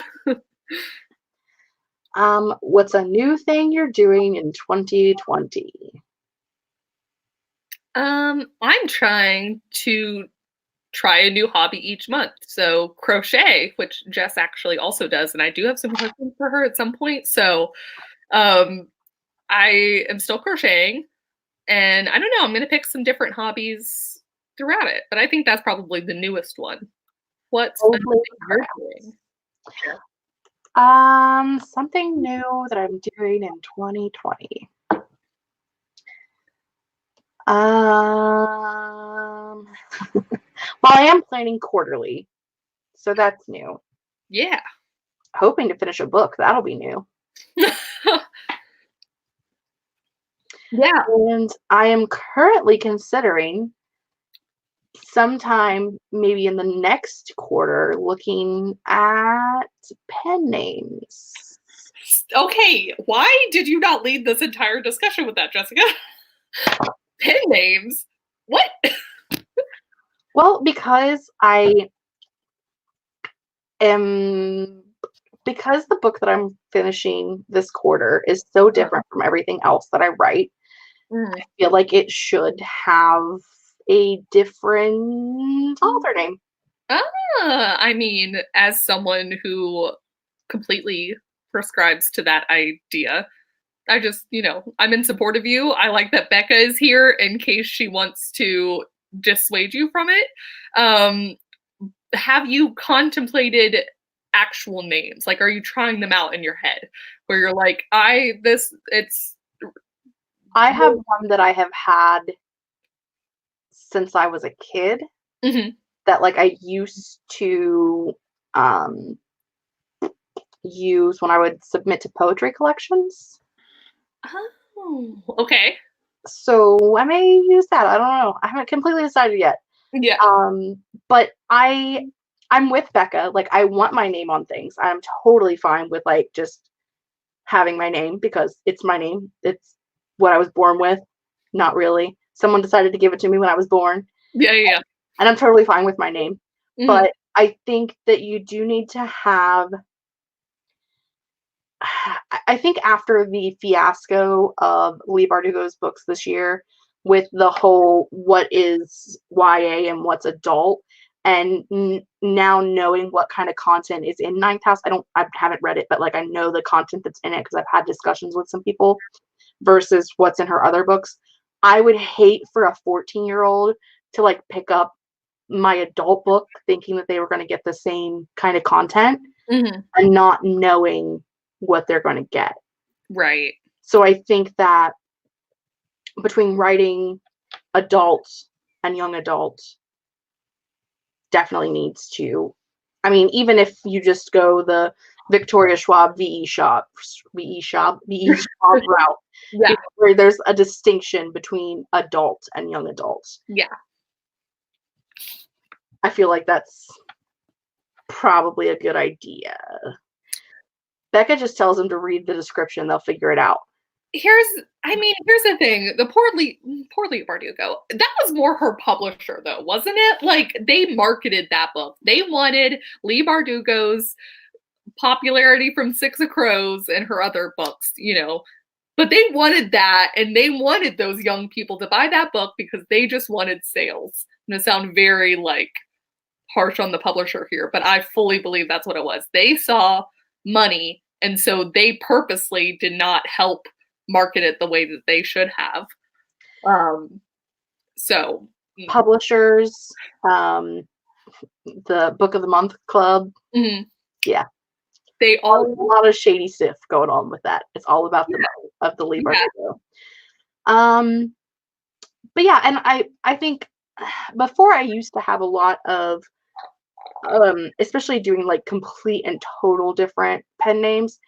S1: What's a new thing you're doing in 2020?
S2: I'm trying to try a new hobby each month. So crochet, which Jess actually also does, and I do have some questions for her at some point. So I am still crocheting, and I don't know, I'm going to pick some different hobbies throughout it, but I think that's probably the newest one. What's a new thing you're doing?
S1: Something new that I'm doing in 2020. Well, I am planning quarterly, so that's new.
S2: Yeah.
S1: Hoping to finish a book. That'll be new.
S2: Yeah.
S1: And I am currently considering sometime maybe in the next quarter looking at pen names.
S2: Okay, why did you not lead this entire discussion with that, Jessica? Pen names? What?
S1: Well, because because the book that I'm finishing this quarter is so different from everything else that I write, I feel like it should have a different author name.
S2: I mean, as someone who completely prescribes to that idea, I just, I'm in support of you. I like that Becca is here in case she wants to dissuade you from it. Have you contemplated actual names? Like, are you trying them out in your head where you're like, I
S1: have one that I have had since I was a kid that like I used to use when I would submit to poetry collections.
S2: Oh, okay.
S1: So I may use that. I don't know. I haven't completely decided yet.
S2: Yeah.
S1: But I'm with Becca. Like, I want my name on things. I'm totally fine with like just having my name because it's my name. It's what I was born with. Not really. Someone decided to give it to me when I was born.
S2: Yeah.
S1: And I'm totally fine with my name. But I think that you do need to have, I think after the fiasco of Lee Bardugo's books this year, with the whole what is YA and what's adult, and now knowing what kind of content is in Ninth House. I haven't read it, but like I know the content that's in it because I've had discussions with some people versus what's in her other books. I would hate for a 14-year-old to like pick up my adult book thinking that they were going to get the same kind of content and not knowing what they're going to get.
S2: Right.
S1: So I think that between writing adults and young adults definitely needs to, I mean, even if you just go the Victoria Schwab VE Schwab route,
S2: Yeah.
S1: where there's a distinction between adults and young adults.
S2: Yeah.
S1: I feel like that's probably a good idea. Becca just tells them to read the description, they'll figure it out.
S2: Here's the thing. The poor Leigh Bardugo, that was more her publisher though, wasn't it? Like they marketed that book. They wanted Leigh Bardugo's popularity from Six of Crows and her other books, but they wanted that, and they wanted those young people to buy that book because they just wanted sales. I'm gonna sound very like harsh on the publisher here, but I fully believe that's what it was. They saw money, and so they purposely did not help market it the way that they should have. So
S1: publishers, the Book of the Month Club, yeah,
S2: they all
S1: a lot of shady stuff going on with that. It's all about the money of the Leigh Bardugo. But yeah, and I think before I used to have a lot of especially doing like complete and total different pen names,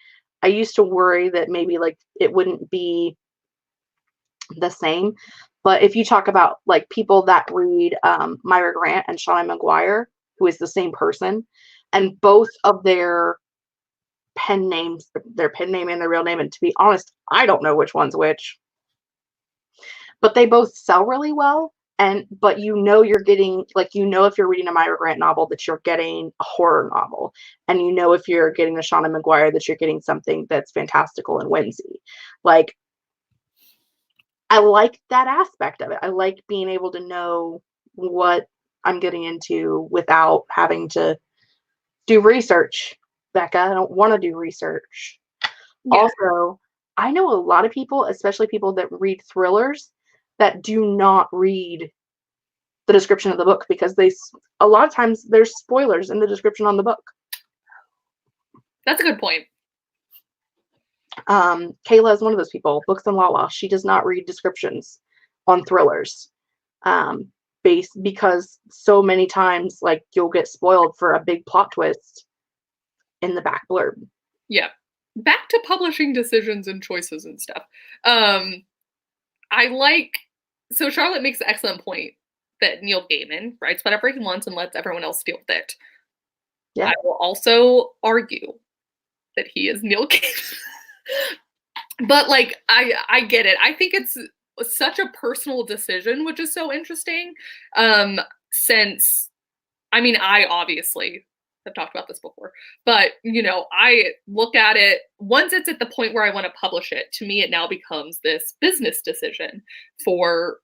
S1: I used to worry that maybe like it wouldn't be the same. But if you talk about like people that read Myra Grant and Shauna McGuire, who is the same person, and both of their pen names, their pen name and their real name, and to be honest, I don't know which one's which, but they both sell really well. But you're getting, like, if you're reading a Myra Grant novel that you're getting a horror novel, and if you're getting a Shauna McGuire that you're getting something that's fantastical and whimsy. Like, I like that aspect of it. I like being able to know what I'm getting into without having to do research. Becca, I don't want to do research. Yeah. Also, I know a lot of people, especially people that read thrillers, that do not read the description of the book because a lot of times there's spoilers in the description on the book.
S2: That's a good point.
S1: Kayla is one of those people, Books and Lala. She does not read descriptions on thrillers because so many times, like, you'll get spoiled for a big plot twist in the back blurb.
S2: Yeah. Back to publishing decisions and choices and stuff. So Charlotte makes an excellent point that Neil Gaiman writes whatever he wants and lets everyone else deal with it. Yeah. I will also argue that he is Neil Gaiman. But like, I get it. I think it's such a personal decision, which is so interesting. Since, I mean, I obviously have talked about this before, but I look at it, once it's at the point where I want to publish it, to me, it now becomes this business decision for,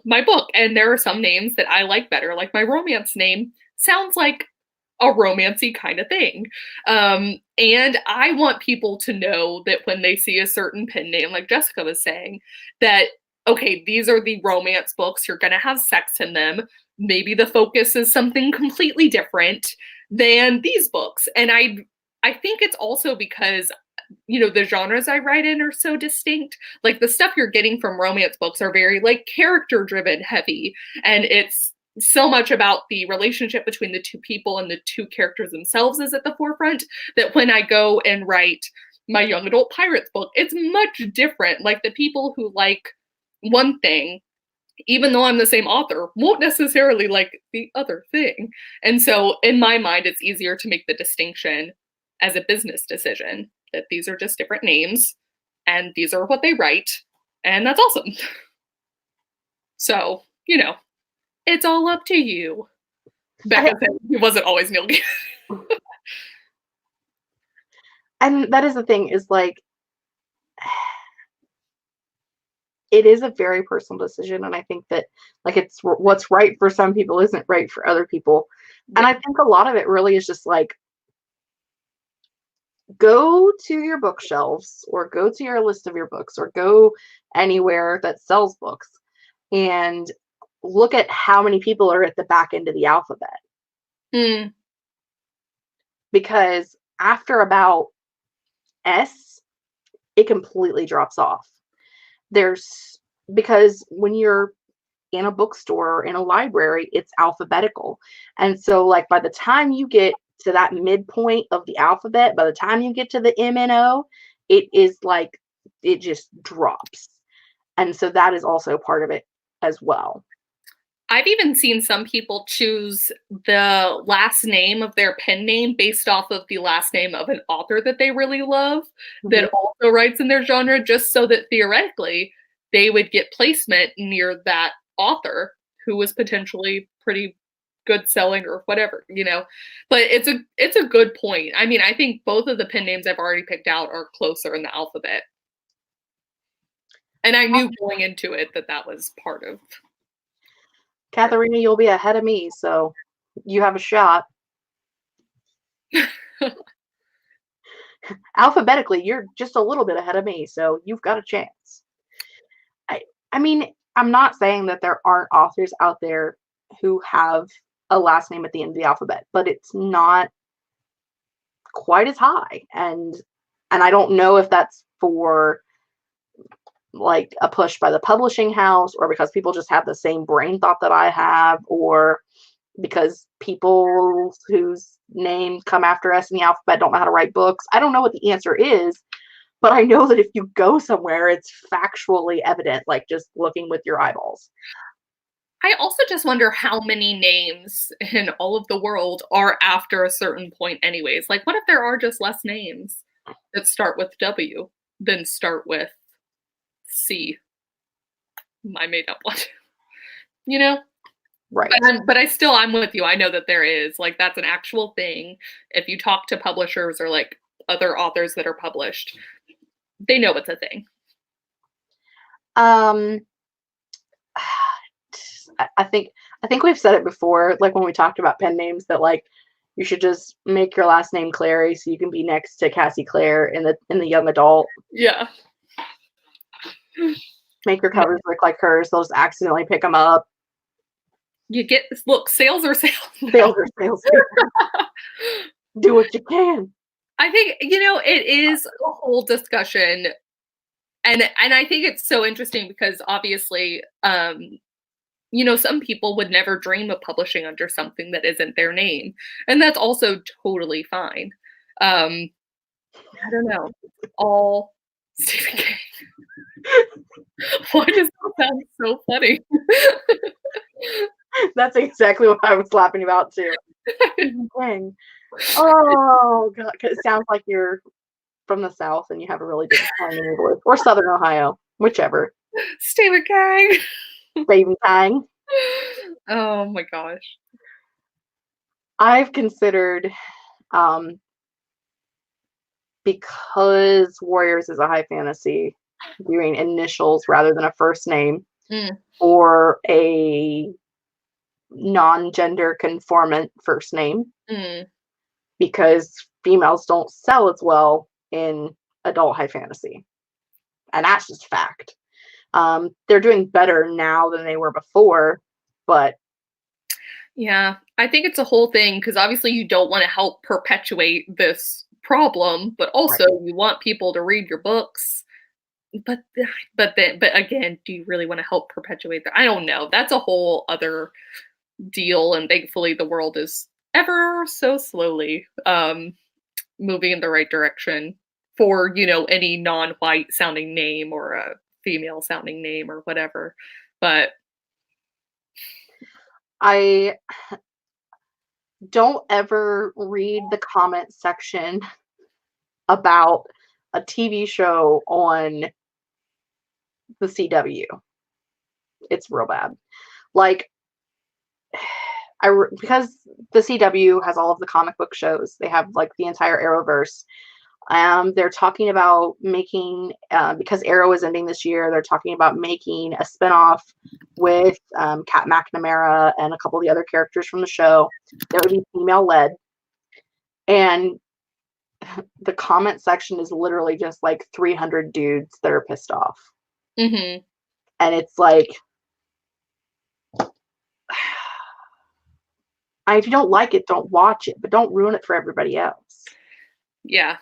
S2: my book. And there are some names that I like better, like my romance name sounds like a romancy kind of thing. And I want people to know that when they see a certain pen name, like Jessica was saying, that, okay, these are the romance books, you're going to have sex in them. Maybe the focus is something completely different than these books. And I think it's also because, the genres I write in are so distinct. Like the stuff you're getting from romance books are very like character driven heavy. And it's so much about the relationship between the two people and the two characters themselves is at the forefront, that when I go and write my young adult pirates book, it's much different. Like the people who like one thing, even though I'm the same author, won't necessarily like the other thing. And so in my mind, it's easier to make the distinction as a business decision that these are just different names and these are what they write. And that's awesome. So, it's all up to you. Becca said it wasn't always Neil Gaiman.
S1: And that is the thing, is like, it is a very personal decision, and I think that like it's what's right for some people isn't right for other people. And I think a lot of it really is just like go to your bookshelves or go to your list of your books or go anywhere that sells books and look at how many people are at the back end of the alphabet.
S2: Mm.
S1: Because after about S, it completely drops off. Because when you're in a bookstore or in a library, it's alphabetical. And so like by the time you get to that midpoint of the alphabet, by the time you get to the M and O, it is like it just drops. And so that is also part of it as well.
S2: I've even seen some people choose the last name of their pen name based off of the last name of an author that they really love that also writes in their genre, just so that theoretically they would get placement near that author who was potentially pretty good selling or whatever, you know. But it's a good point. I mean, I think both of the pen names I've already picked out are closer in the alphabet. And I knew going into it that was part of.
S1: Katharina, you'll be ahead of me, so you have a shot. Alphabetically, you're just a little bit ahead of me, so you've got a chance. I mean, I'm not saying that there aren't authors out there who have a last name at the end of the alphabet, but it's not quite as high. And I don't know if that's for like a push by the publishing house or because people just have the same brain thought that I have, or because people whose names come after us in the alphabet don't know how to write books. I don't know what the answer is, but I know that if you go somewhere, it's factually evident, like just looking with your eyeballs.
S2: I also just wonder how many names in all of the world are after a certain point anyways. Like, what if there are just less names that start with W than start with C? I made up one. You know?
S1: Right.
S2: But I'm with you. I know that there is. Like, that's an actual thing. If you talk to publishers or, like, other authors that are published, they know it's a thing.
S1: I think we've said it before, like when we talked about pen names, that like you should just make your last name Clary so you can be next to Cassie Clare in the young adult.
S2: Yeah.
S1: Make your covers look like hers. They'll just accidentally pick them up.
S2: You get sales are sales.
S1: Sales are sales. Do what you can.
S2: I think, it is a whole discussion. And I think it's so interesting because obviously, some people would never dream of publishing under something that isn't their name. And that's also totally fine. I don't know. All Stephen King. Why does that sound so funny?
S1: That's exactly what I was laughing about too. Stephen King. Oh god, it sounds like you're from the South and you have a really big time in English, or Southern Ohio, whichever.
S2: Stephen King.
S1: Stephen King.
S2: Oh my gosh.
S1: I've considered, because Warriors is a high fantasy, doing initials rather than a first name, or a non-gender conformant first name, because females don't sell as well in adult high fantasy, and that's just fact. They're doing better now than they were before, but
S2: yeah, I think it's a whole thing because obviously you don't want to help perpetuate this problem, but also you want people to read your books. But again, do you really want to help perpetuate that? I don't know. That's a whole other deal, and thankfully the world is ever so slowly moving in the right direction for any non-white sounding name or a female sounding name or whatever. But
S1: I don't ever read the comment section about a TV show on the CW. It's real bad. Like, because the CW has all of the comic book shows, they have like the entire Arrowverse. They're talking about making, because Arrow is ending this year, they're talking about making a spinoff with Kat McNamara and a couple of the other characters from the show that would be female-led. And the comment section is literally just like 300 dudes that are pissed off.
S2: Mm-hmm.
S1: And it's like, if you don't like it, don't watch it, but don't ruin it for everybody else.
S2: Yeah.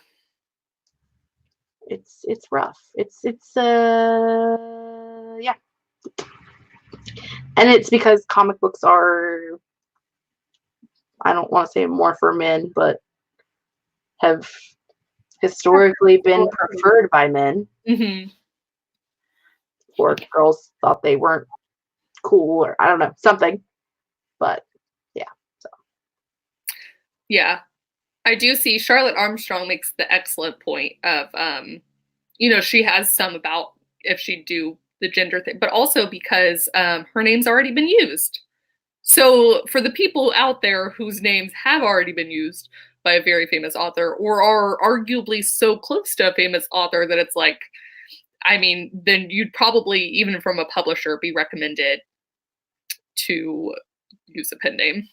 S1: It's rough. It's yeah. And it's because comic books are, I don't want to say more for men, but have historically been preferred by men.
S2: Mm-hmm.
S1: Or girls thought they weren't cool, or I don't know, something. But yeah. So.
S2: Yeah. I do see Charlotte Armstrong makes the excellent point of, she has some about if she'd do the gender thing, but also because her name's already been used. So for the people out there whose names have already been used by a very famous author or are arguably so close to a famous author that it's like, I mean, then you'd probably, even from a publisher, be recommended to use a pen name.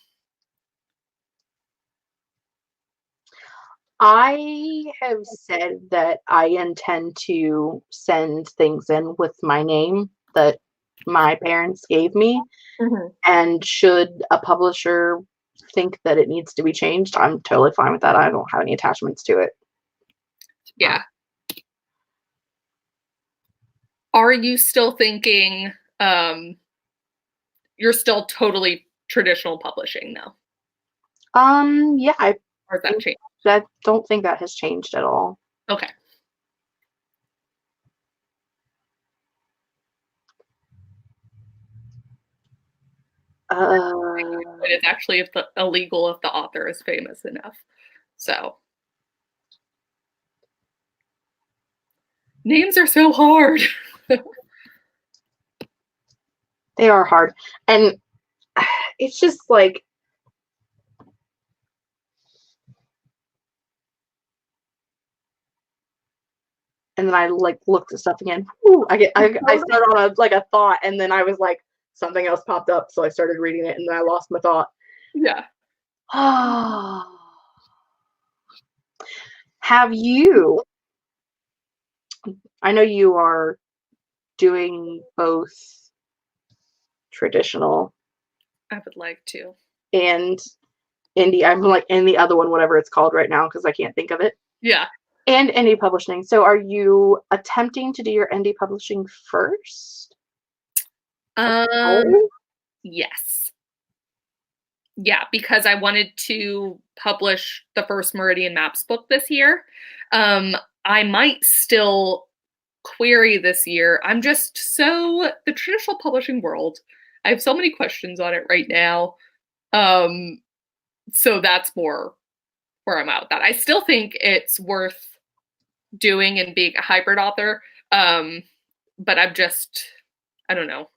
S1: I have said that I intend to send things in with my name that my parents gave me.
S2: Mm-hmm.
S1: And should a publisher think that it needs to be changed, I'm totally fine with that. I don't have any attachments to it.
S2: Yeah. Are you still thinking you're still totally traditional publishing now?
S1: Yeah,
S2: or has that changed?
S1: I don't think that has changed at all.
S2: Okay. It's actually illegal if the author is famous enough. So names are so hard.
S1: They are hard. And it's just like, and then I like looked at stuff again. Ooh, I started on a thought, and then I was like, something else popped up, so I started reading it, and then I lost my thought.
S2: Yeah.
S1: Have you? I know you are doing both traditional.
S2: I would like to.
S1: And indie. I'm like in the other one, whatever it's called right now, because I can't think of it.
S2: Yeah.
S1: And indie publishing. So are you attempting to do your indie publishing first?
S2: Yes. Yeah, because I wanted to publish the first Meridian Maps book this year. I might still query this year. I'm just the traditional publishing world, I have so many questions on it right now. So that's more where I'm at with that. I still think it's worth doing and being a hybrid author. But I don't know.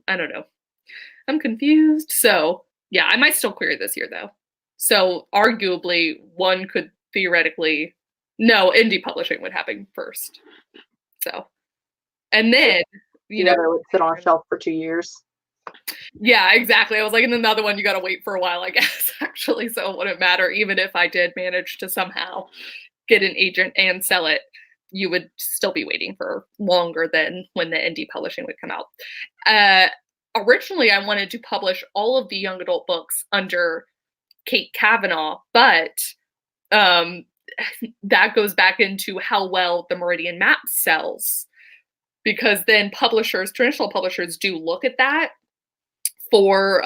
S2: I'm confused. So yeah, I might still query this year though. So arguably one could theoretically, no, indie publishing would happen first. So, and then,
S1: it would sit on a shelf for 2 years.
S2: Yeah, exactly. I was like, and another one, you got to wait for a while, I guess, actually. So it wouldn't matter. Even if I did manage to somehow get an agent and sell it, you would still be waiting for longer than when the indie publishing would come out. Originally, I wanted to publish all of the young adult books under Kate Kavanaugh, but that goes back into how well the Meridian Map sells. Because then traditional publishers do look at that for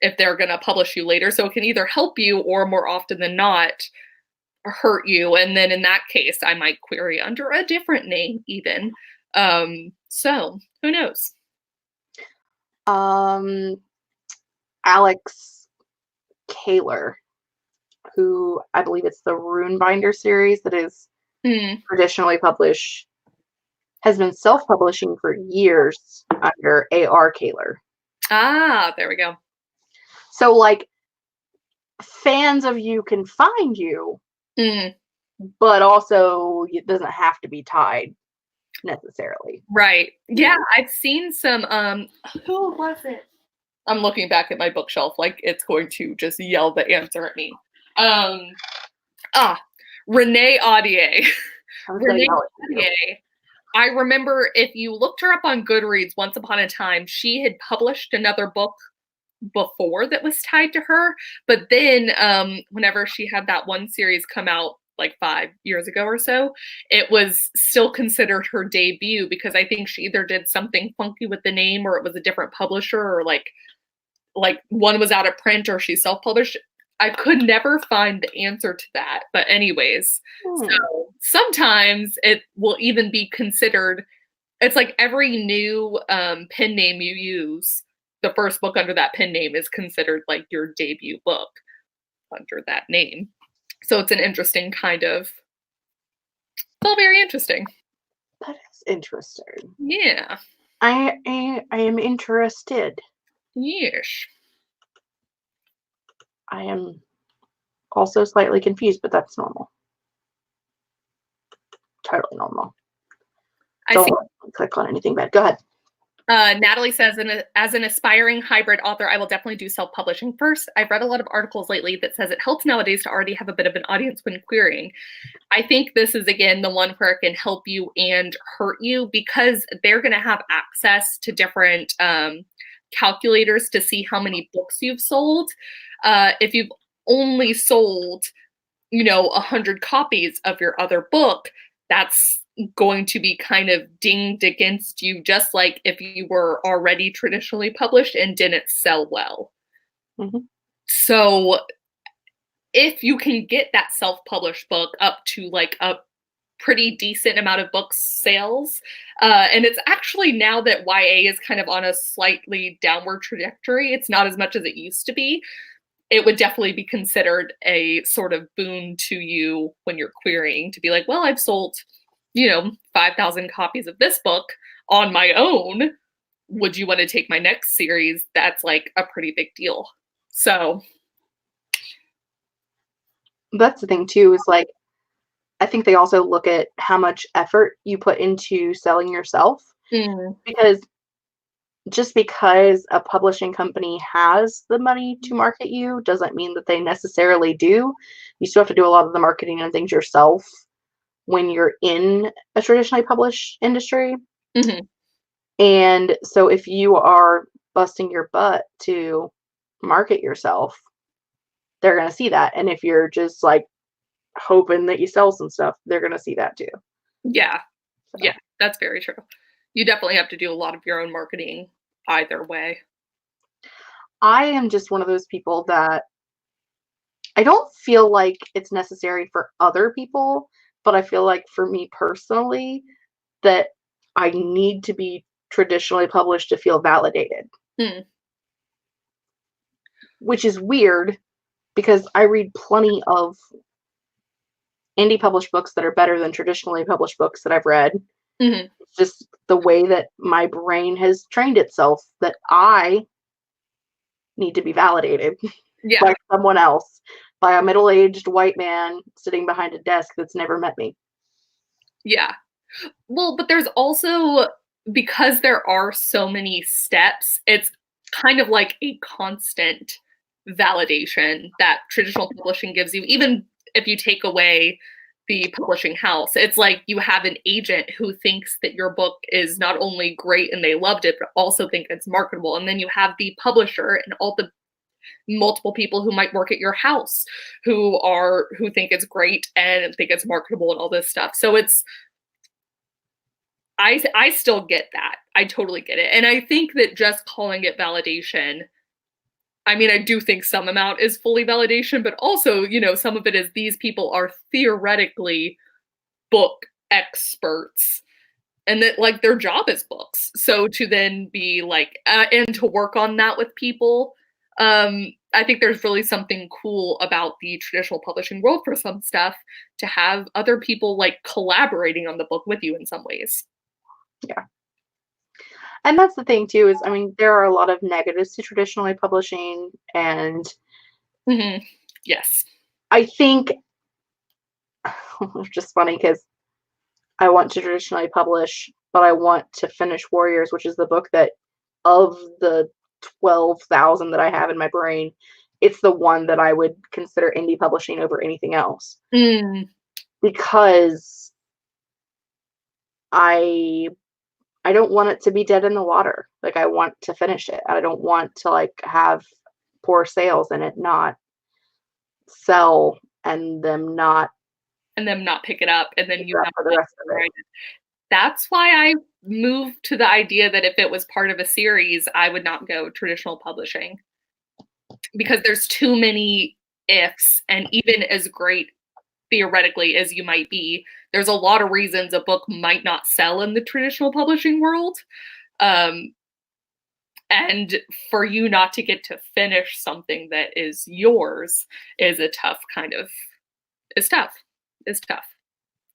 S2: if they're going to publish you later. So it can either help you or more often than not hurt you. And then in that case, I might query under a different name even. So who knows?
S1: Alex Kaler, who I believe it's the Runebinder series that is traditionally published, has been self-publishing for years under A.R. Kaler.
S2: Ah, there we go.
S1: So, like, fans of you can find you, but also it doesn't have to be tied necessarily.
S2: Right. Yeah, I've seen some who was it? I'm looking back at my bookshelf like it's going to just yell the answer at me. Renee Audier. Renee Audier. I remember if you looked her up on Goodreads once upon a time, she had published another book before that was tied to her. But then whenever she had that one series come out like 5 years ago or so, it was still considered her debut because I think she either did something funky with the name or it was a different publisher or like one was out of print or she self-published. I could never find the answer to that. But anyways, so sometimes it will even be considered, it's like every new pen name you use, the first book under that pen name is considered like your debut book under that name. So it's an interesting kind of, it's all very interesting.
S1: That is interesting.
S2: Yeah.
S1: I am interested.
S2: Yes.
S1: I am also slightly confused, but that's normal. Totally normal. Don't click on anything bad. Go ahead.
S2: Natalie says, as an aspiring hybrid author, I will definitely do self-publishing first. I've read a lot of articles lately that says it helps nowadays to already have a bit of an audience when querying. I think this is, again, the one where it can help you and hurt you because they're going to have access to different calculators to see how many books you've sold. If you've only sold, 100 copies of your other book, that's going to be kind of dinged against you, just like if you were already traditionally published and didn't sell well.
S1: Mm-hmm.
S2: So if you can get that self-published book up to like a pretty decent amount of book sales, and it's actually now that YA is kind of on a slightly downward trajectory, it's not as much as it used to be, it would definitely be considered a sort of boon to you when you're querying to be like, well, I've sold 5,000 copies of this book on my own. Would you want to take my next series? That's like a pretty big deal. So
S1: that's the thing too, is like, I think they also look at how much effort you put into selling yourself. Because just because a publishing company has the money to market you doesn't mean that they necessarily do. You still have to do a lot of the marketing and things yourself when you're in a traditionally published industry.
S2: Mm-hmm.
S1: And so if you are busting your butt to market yourself, they're going to see that. And if you're just like hoping that you sell some stuff, they're going to see that too.
S2: Yeah. So. Yeah, that's very true. You definitely have to do a lot of your own marketing either way.
S1: I am just one of those people that I don't feel like it's necessary for other people, but I feel like for me personally that I need to be traditionally published to feel validated. Which is weird because I read plenty of indie published books that are better than traditionally published books that I've read.
S2: Mm-hmm.
S1: It's just the way that my brain has trained itself that I need to be validated by someone else, by a middle-aged white man sitting behind a desk that's never met me.
S2: Yeah. Well, but there's also, because there are so many steps, it's kind of like a constant validation that traditional publishing gives you, even if you take away the publishing house. It's like you have an agent who thinks that your book is not only great and they loved it, but also think it's marketable. And then you have the publisher and all the multiple people who might work at your house who think it's great and think it's marketable and all this stuff. So it's, I still get that. I totally get it. And I think that just calling it validation, I mean, I do think some amount is fully validation, but also, some of it is these people are theoretically book experts and that like their job is books. So to then be like, and to work on that with people, I think there's really something cool about the traditional publishing world for some stuff to have other people like collaborating on the book with you in some ways.
S1: Yeah. And that's the thing too, is, I mean, there are a lot of negatives to traditionally publishing, and
S2: yes,
S1: I think It's just funny because I want to traditionally publish, but I want to finish Warriors, which is the book that of the 12,000 that I have in my brain, it's the one that I would consider indie publishing over anything else. Because I don't want it to be dead in the water. Like, I want to finish it. I don't want to, like, have poor sales and it not sell and them not
S2: pick it up, and then you have
S1: for the rest of it.
S2: That's why I moved to the idea that if it was part of a series, I would not go traditional publishing, because there's too many ifs, and even as great theoretically as you might be, there's a lot of reasons a book might not sell in the traditional publishing world. And for you not to get to finish something that is yours is a tough is tough.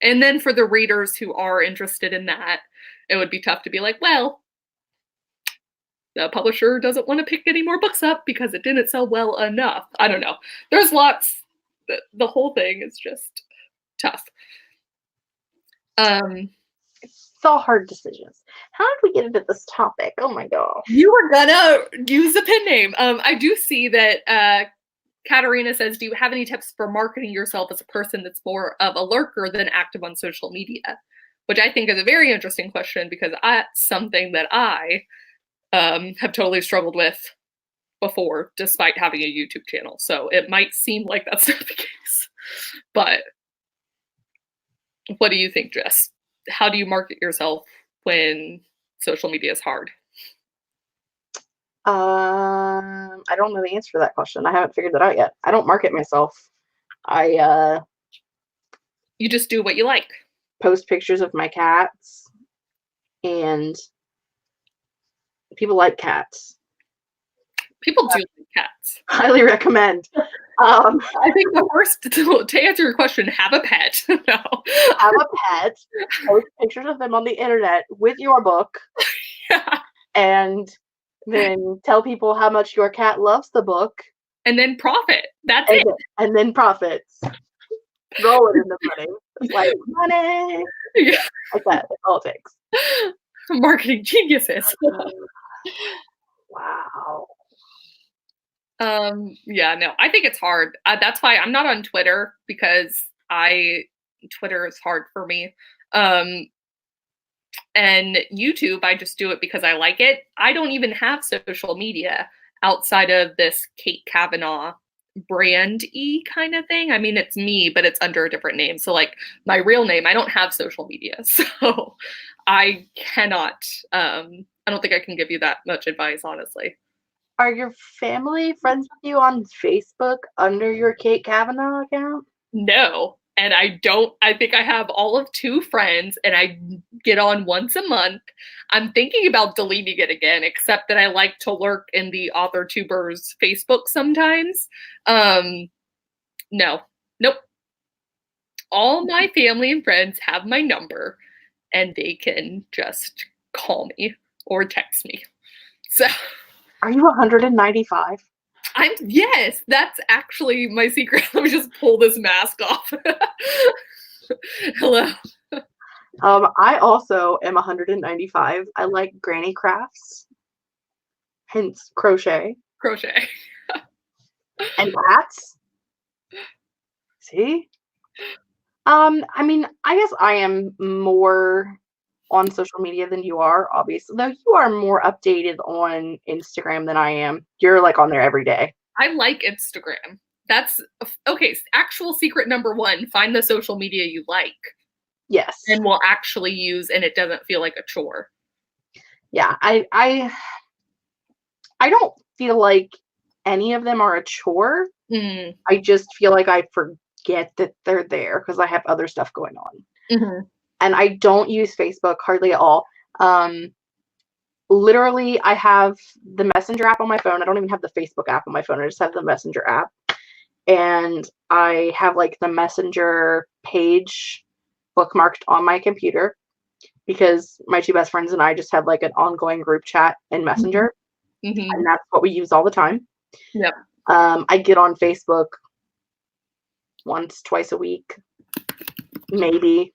S2: And then for the readers who are interested in that, it would be tough to be like, well, the publisher doesn't want to pick any more books up because it didn't sell well enough. I don't know. There's lots. The whole thing is just tough.
S1: It's all hard decisions. How did we get into this topic? Oh my gosh.
S2: You were gonna use a pen name. I do see that Katarina says, do you have any tips for marketing yourself as a person that's more of a lurker than active on social media? Which I think is a very interesting question, because that's something that I have totally struggled with before, despite having a YouTube channel. So it might seem like that's not the case. But what do you think, Jess? How do you market yourself when social media is hard?
S1: I don't know the answer to that question. I haven't figured that out yet. I don't market myself. You
S2: just do what you like.
S1: Post pictures of my cats, and people like cats.
S2: People do like cats.
S1: Highly recommend.
S2: I think the first, to answer your question, have a pet. No.
S1: Have a pet. Post pictures of them on the internet with your book.
S2: Yeah.
S1: And then tell people how much your cat loves the book.
S2: And then profit. That's it.
S1: And then profits. Roll it in the money. It's like, money.
S2: Yeah.
S1: Like that. That's all it takes.
S2: Marketing geniuses.
S1: Wow.
S2: Yeah, no, I think it's hard. That's why I'm not on Twitter, because Twitter is hard for me. And YouTube, I just do it because I like it. I don't even have social media outside of this Kate Kavanaugh brand-y kind of thing. I mean, it's me, but it's under a different name. So like my real name, I don't have social media. So I cannot, I don't think I can give you that much advice, honestly.
S1: Are your family friends with you on Facebook under your Kate Kavanaugh account?
S2: No. And I think I have all of 2 friends, and I get on once a month. I'm thinking about deleting it again, except that I like to lurk in the AuthorTubers Facebook sometimes. No. Nope. All my family and friends have my number, and they can just call me or text me. So.
S1: Are you 195?
S2: Yes, that's actually my secret. Let me just pull this mask off. Hello.
S1: I also am 195. I like granny crafts, hence crochet.
S2: Crochet.
S1: And cats. See? I mean, I guess I am more on social media than you are, obviously. Though you are more updated on Instagram than I am. You're like on there every day.
S2: I like Instagram. That's okay. Actual secret number 1, find the social media you like.
S1: Yes.
S2: And will actually use, and it doesn't feel like a chore.
S1: Yeah, I don't feel like any of them are a chore. I just feel like I forget that they're there because I have other stuff going on.
S2: Mm-hmm.
S1: And I don't use Facebook hardly at all. Literally, I have the Messenger app on my phone. I don't even have the Facebook app on my phone. I just have the Messenger app. And I have like the Messenger page bookmarked on my computer because my 2 best friends and I just have like an ongoing group chat in Messenger.
S2: Mm-hmm.
S1: And that's what we use all the time.
S2: Yep.
S1: I get on Facebook once, twice a week. maybe.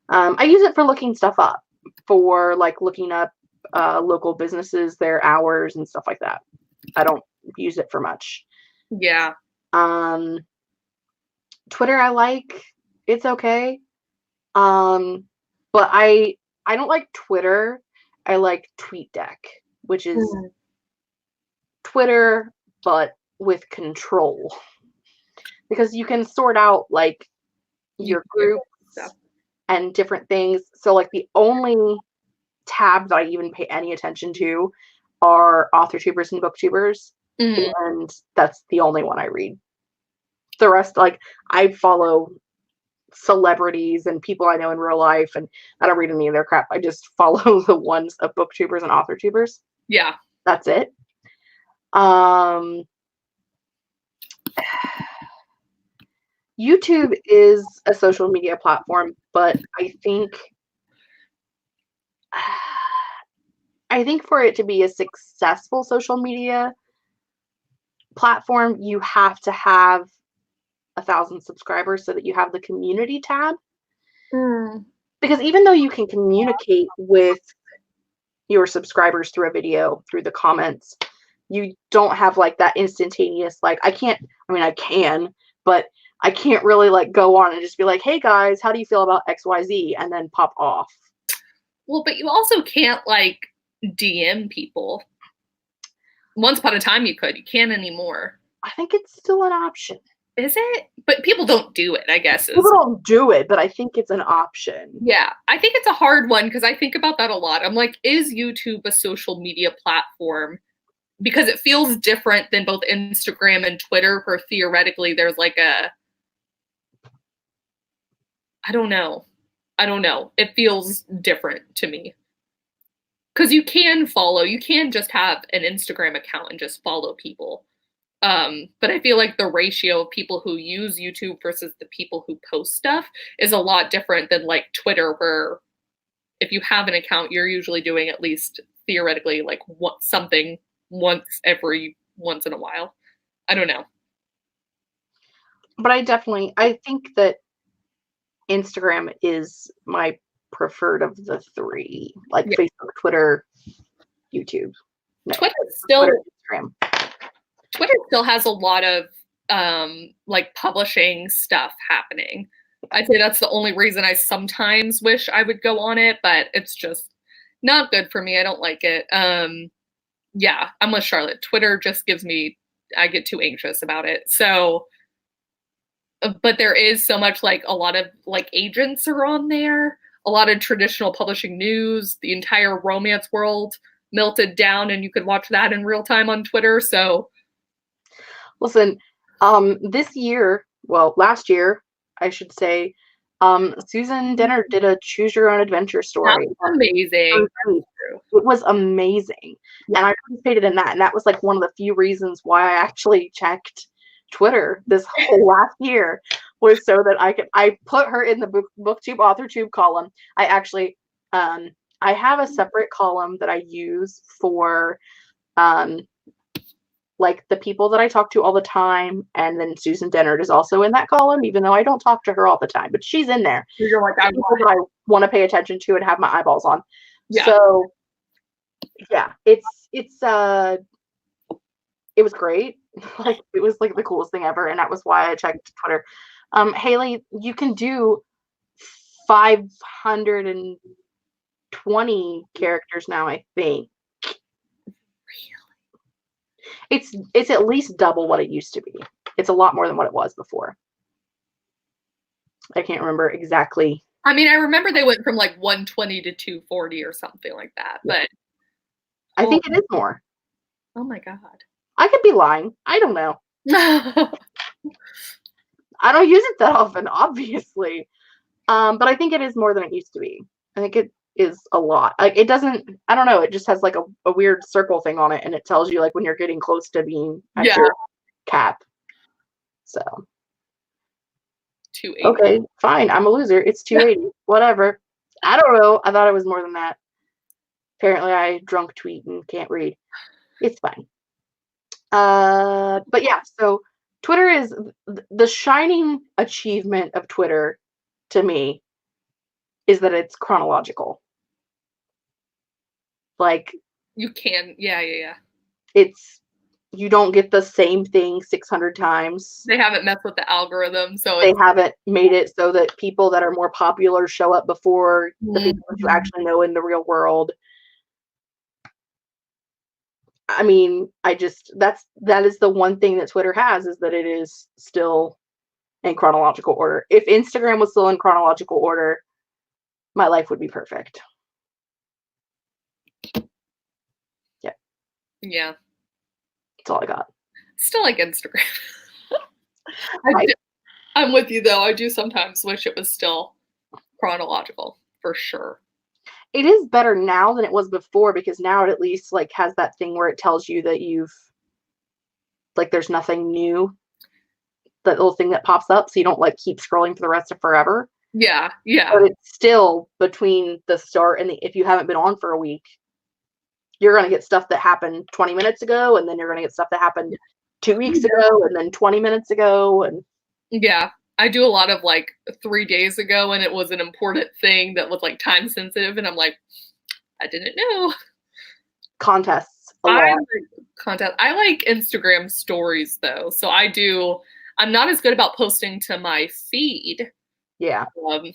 S1: I use it for looking stuff up, for like looking up local businesses, their hours and stuff like that. I don't use it for much.
S2: Yeah.
S1: Twitter, I like. It's okay. But I don't like Twitter. I like TweetDeck, which is Twitter but with control, because you can sort out like your groups and different things. So like the only tab that I even pay any attention to are AuthorTubers and BookTubers, and that's the only one I read. The rest, like, I follow celebrities and people I know in real life, and I don't read any of their crap. I just follow the ones of BookTubers and AuthorTubers.
S2: Yeah.
S1: That's it. YouTube is a social media platform, but I think for it to be a successful social media platform, you have to have 1,000 subscribers so that you have the community tab. Because even though you can communicate with your subscribers through a video, through the comments, you don't have like that instantaneous, like, I can, but I can't really like go on and just be like, hey guys, how do you feel about XYZ? And then pop off.
S2: Well, but you also can't like DM people. Once upon a time you could. You can't anymore.
S1: I think it's still an option.
S2: Is it? But people don't do it, I guess.
S1: People don't do it, but I think it's an option.
S2: Yeah, I think it's a hard one because I think about that a lot. I'm like, is YouTube a social media platform? Because it feels different than both Instagram and Twitter, where theoretically there's like a, I don't know. It feels different to me. Because you can just have an Instagram account and just follow people. But I feel like the ratio of people who use YouTube versus the people who post stuff is a lot different than like Twitter, where if you have an account, you're usually doing at least theoretically like something once in a while. I don't know.
S1: But I think that Instagram is my preferred of the three, like Facebook, Twitter, YouTube. No,
S2: Twitter still has a lot of like publishing stuff happening. I'd say that's the only reason I sometimes wish I would go on it, but it's just not good for me. I don't like it. Yeah, I'm with Charlotte. Twitter just I get too anxious about it. So, but there is so much, like a lot of like agents are on there, a lot of traditional publishing news, the entire romance world melted down, and you could watch that in real time on Twitter. So
S1: listen, last year, I should say, Susan Denner did a choose your own adventure story.
S2: That's amazing.
S1: It was amazing. Yeah. And I participated in that. And that was like one of the few reasons why I actually checked Twitter this whole last year, was so that I put her in the BookTube AuthorTube column. I actually, I have a separate column that I use for, like the people that I talk to all the time, and then Susan Dennard is also in that column, even though I don't talk to her all the time, but she's in there.
S2: You're like,
S1: I want to pay attention to and have my eyeballs on. Yeah. So yeah, it was great. Like, it was like the coolest thing ever, and that was why I checked Twitter. Haley, you can do 520 characters now, I think. It's at least double what it used to be. It's a lot more than what it was before. I can't remember exactly.
S2: I mean, I remember they went from like 120 to 240 or something like that, but
S1: I think it is more.
S2: Oh my God.
S1: I could be lying. I don't know. I don't use it that often, obviously. But I think it is more than it used to be. I think it is a lot. Like, it doesn't, I don't know, it just has like a weird circle thing on it, and it tells you like when you're getting close to being at your cap. So
S2: 280.
S1: Okay, fine. I'm a loser. It's 280. Whatever. I don't know. I thought it was more than that. Apparently I drunk tweet and can't read. It's fine. But yeah, so Twitter is the shining achievement of Twitter to me is that it's chronological. Like,
S2: you can, yeah.
S1: It's, you don't get the same thing 600 times.
S2: They haven't messed with the algorithm, so
S1: they haven't made it so that people that are more popular show up before the people that you actually know in the real world. I mean, that is the one thing that Twitter has, is that it is still in chronological order. If Instagram was still in chronological order, my life would be perfect.
S2: Yeah.
S1: That's all I got.
S2: Still like Instagram. I'm with you, though. I do sometimes wish it was still chronological, for sure.
S1: It is better now than it was before, because now it at least like has that thing where it tells you that there's nothing new. That little thing that pops up, so you don't like keep scrolling for the rest of forever.
S2: Yeah.
S1: But it's still between the start and if you haven't been on for a week, you're going to get stuff that happened 20 minutes ago, and then you're going to get stuff that happened 2 weeks ago, and then 20 minutes ago. And
S2: yeah, I do a lot of like 3 days ago, and it was an important thing that was like time sensitive, and I'm like, I didn't know.
S1: Contests.
S2: I like Instagram stories though, so I'm not as good about posting to my feed.
S1: Yeah.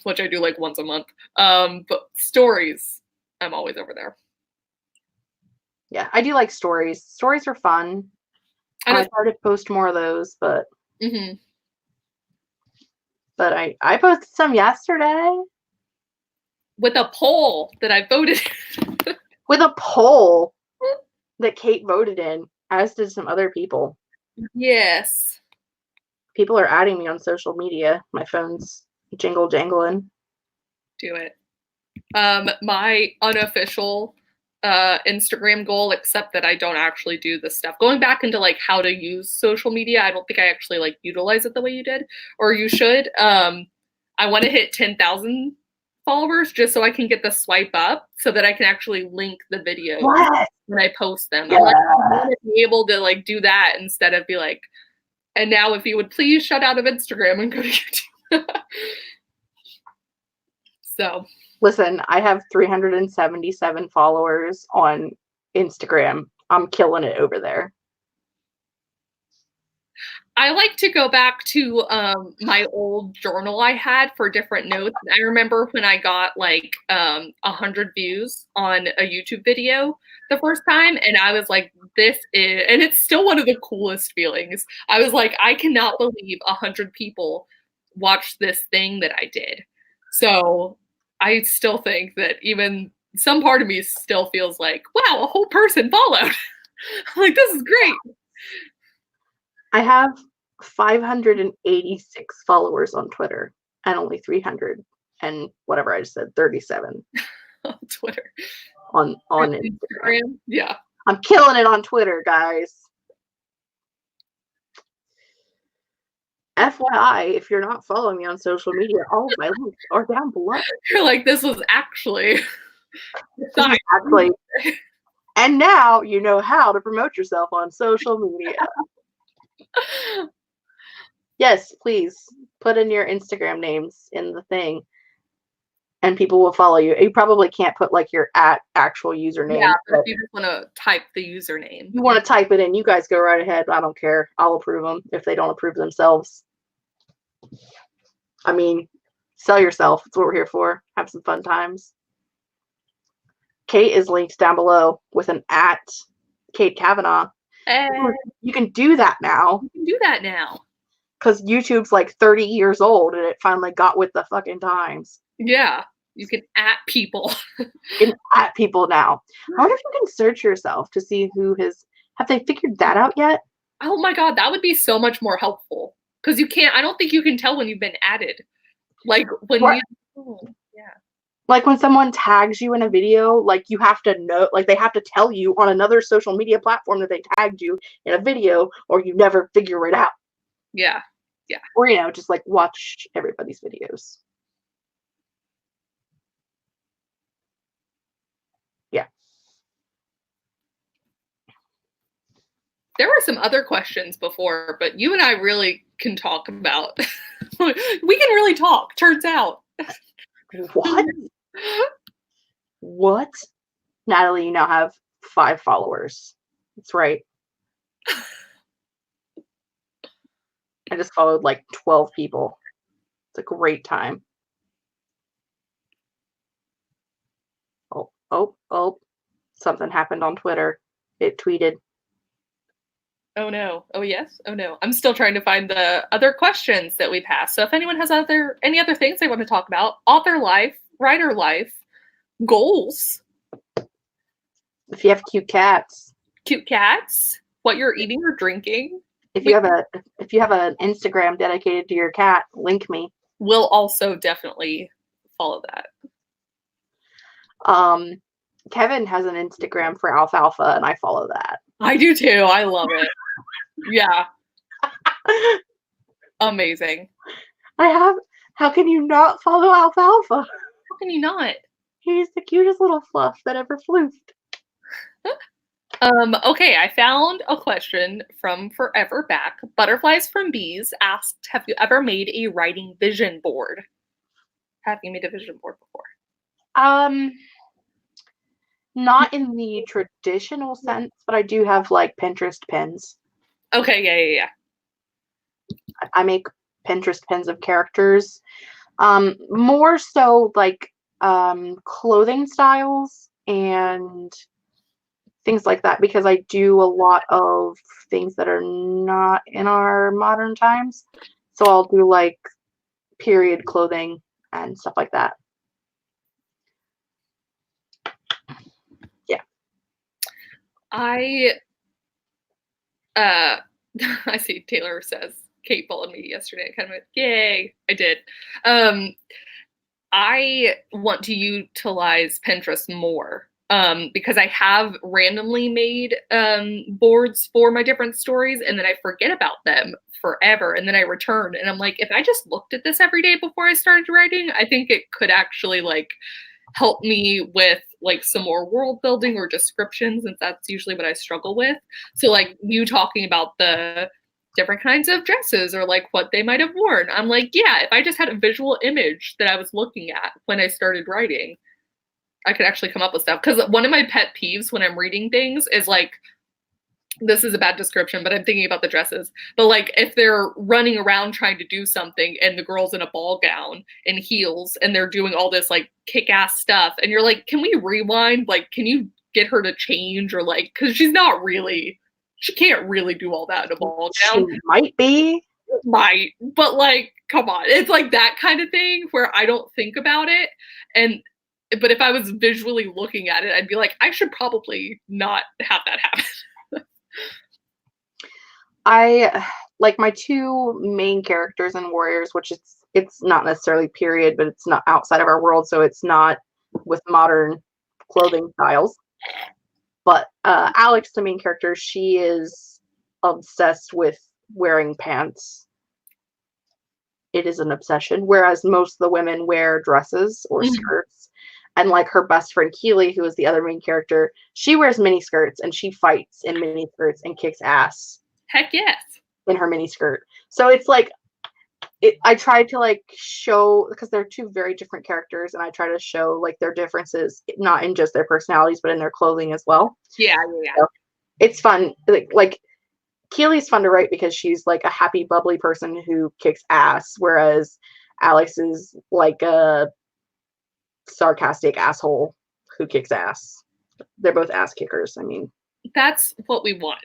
S2: Which I do like once a month. But stories, I'm always over there.
S1: Yeah, I do like stories. Stories are fun. I try to post more of those, but but I posted some yesterday
S2: with a poll that I voted
S1: with a poll that Kate voted in, as did some other people.
S2: Yes.
S1: People are adding me on social media. My phone's jangling.
S2: Do it. My unofficial Instagram goal, except that I don't actually do this stuff. Going back into like how to use social media, I don't think I actually like utilize it the way you did, or you should. I want to hit 10,000 followers just so I can get the swipe up, so that I can actually link the videos when I post them.
S1: Yeah.
S2: I'm like, I want to be able to like do that instead of be like, and now if you would please shut out of Instagram and go to YouTube. So.
S1: Listen, I have 377 followers on Instagram. I'm killing it over there.
S2: I like to go back to my old journal I had for different notes. And I remember when I got like 100 views on a YouTube video the first time, and I was like, and it's still one of the coolest feelings. I was like, I cannot believe 100 people watched this thing that I did. So I still think that even some part of me still feels like, wow, a whole person followed. I'm like, this is great.
S1: I have 586 followers on Twitter and only 300 and whatever I just said, 37
S2: on Twitter.
S1: On Instagram.
S2: Yeah.
S1: I'm killing it on Twitter, guys. FYI, if you're not following me on social media, all of my links are down below.
S2: You're like, this was actually
S1: exactly. And now you know how to promote yourself on social media. Yes, please put in your Instagram names in the thing, and people will follow you. You probably can't put like your actual username.
S2: Yeah, but if you just want to type the username,
S1: you want to type it in, you guys go right ahead. I don't care. I'll approve them if they don't approve themselves. I mean, sell yourself. That's what we're here for. Have some fun times. Kate is linked down below with an @Kate Kavanaugh. You can do that now.
S2: You can do that now.
S1: Because YouTube's like 30 years old and it finally got with the fucking times.
S2: Yeah. You can people.
S1: You can people now. I wonder if you can search yourself to see who have they figured that out yet?
S2: Oh my God, that would be so much more helpful. Because I don't think you can tell when you've been added. Like when yeah.
S1: Like when someone tags you in a video, like you have to know, like they have to tell you on another social media platform that they tagged you in a video, or you never figure it out.
S2: Yeah. Yeah.
S1: Or, just like watch everybody's videos. Yeah.
S2: There were some other questions before, but you and I really can talk about. We can really talk, turns out.
S1: What? What? Natalie, you now have 5 followers. That's right. I just followed like 12 people. It's a great time. Oh. Something happened on Twitter. It tweeted.
S2: Oh no. Oh yes. Oh no. I'm still trying to find the other questions that we've asked. So if anyone has any other things they want to talk about, author life, writer life, goals,
S1: If you have cute cats,
S2: what you're eating or drinking,
S1: if you have an Instagram dedicated to your cat, link me.
S2: we'll also definitely follow that.
S1: Kevin has an Instagram for Alfalfa, and I follow that.
S2: I do too. I love it. Yeah. Amazing.
S1: How can you not follow Alfalfa?
S2: How can you not?
S1: He's the cutest little fluff that ever floofed.
S2: Okay, I found a question from Forever Back. Butterflies from Bees asked, have you ever made a writing vision board? Have you made a vision board before?
S1: Not in the traditional sense, but I do have like Pinterest pins.
S2: Okay, yeah.
S1: I make Pinterest pins of characters. More so like clothing styles and things like that, because I do a lot of things that are not in our modern times. So I'll do like period clothing and stuff like that. Yeah.
S2: I see Taylor says Kate followed me yesterday. Kind of went, yay, I did. I want to utilize Pinterest more because I have randomly made boards for my different stories, and then I forget about them forever, and then I return, and I'm like, if I just looked at this every day before I started writing, I think it could actually like help me with like some more world building or descriptions, since that's usually what I struggle with. So like you talking about the different kinds of dresses or like what they might have worn, I'm like, yeah, if I just had a visual image that I was looking at when I started writing, I could actually come up with stuff. Because one of my pet peeves when I'm reading things is like, this is a bad description, but I'm thinking about the dresses. But like if they're running around trying to do something and the girl's in a ball gown and heels and they're doing all this like kick-ass stuff and you're like, can we rewind? Like, can you get her to change? Or like, because she can't really do all that in a ball gown.
S1: She might be.
S2: Might, but like, come on. It's like that kind of thing where I don't think about it. But if I was visually looking at it, I'd be like, I should probably not have that happen.
S1: I like my 2 main characters in Warriors, which it's not necessarily period, but it's not outside of our world, so it's not with modern clothing styles. But Alex, the main character, she is obsessed with wearing pants. It is an obsession, whereas most of the women wear dresses or skirts. And like her best friend Keely, who is the other main character, she wears mini skirts and she fights in mini skirts and kicks ass.
S2: Heck yes.
S1: In her mini skirt. So it's like, I tried to like show, because they're 2 very different characters, and I try to show like their differences, not in just their personalities, but in their clothing as well.
S2: Yeah.
S1: So it's fun. Like Keely's fun to write because she's like a happy, bubbly person who kicks ass, whereas Alex is like a sarcastic asshole who kicks ass. They're both ass kickers. I mean,
S2: that's what we want.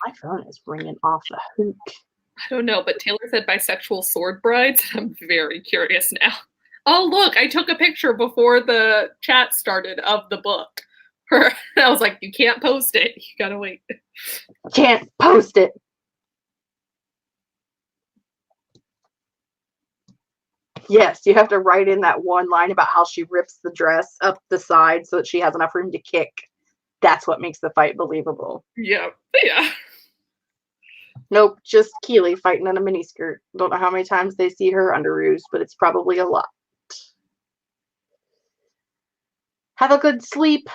S1: My phone is ringing off the hook.
S2: I don't know, but Taylor said bisexual sword brides. I'm very curious now. Oh, look, I took a picture before the chat started of the book. I was like, you can't post it. You gotta wait.
S1: Can't post it. Yes, you have to write in that one line about how she rips the dress up the side so that she has enough room to kick. That's what makes the fight believable.
S2: Yeah.
S1: Nope, just Keely fighting in a miniskirt. Don't know how many times they see her underoos, but it's probably a lot. Have a good sleep.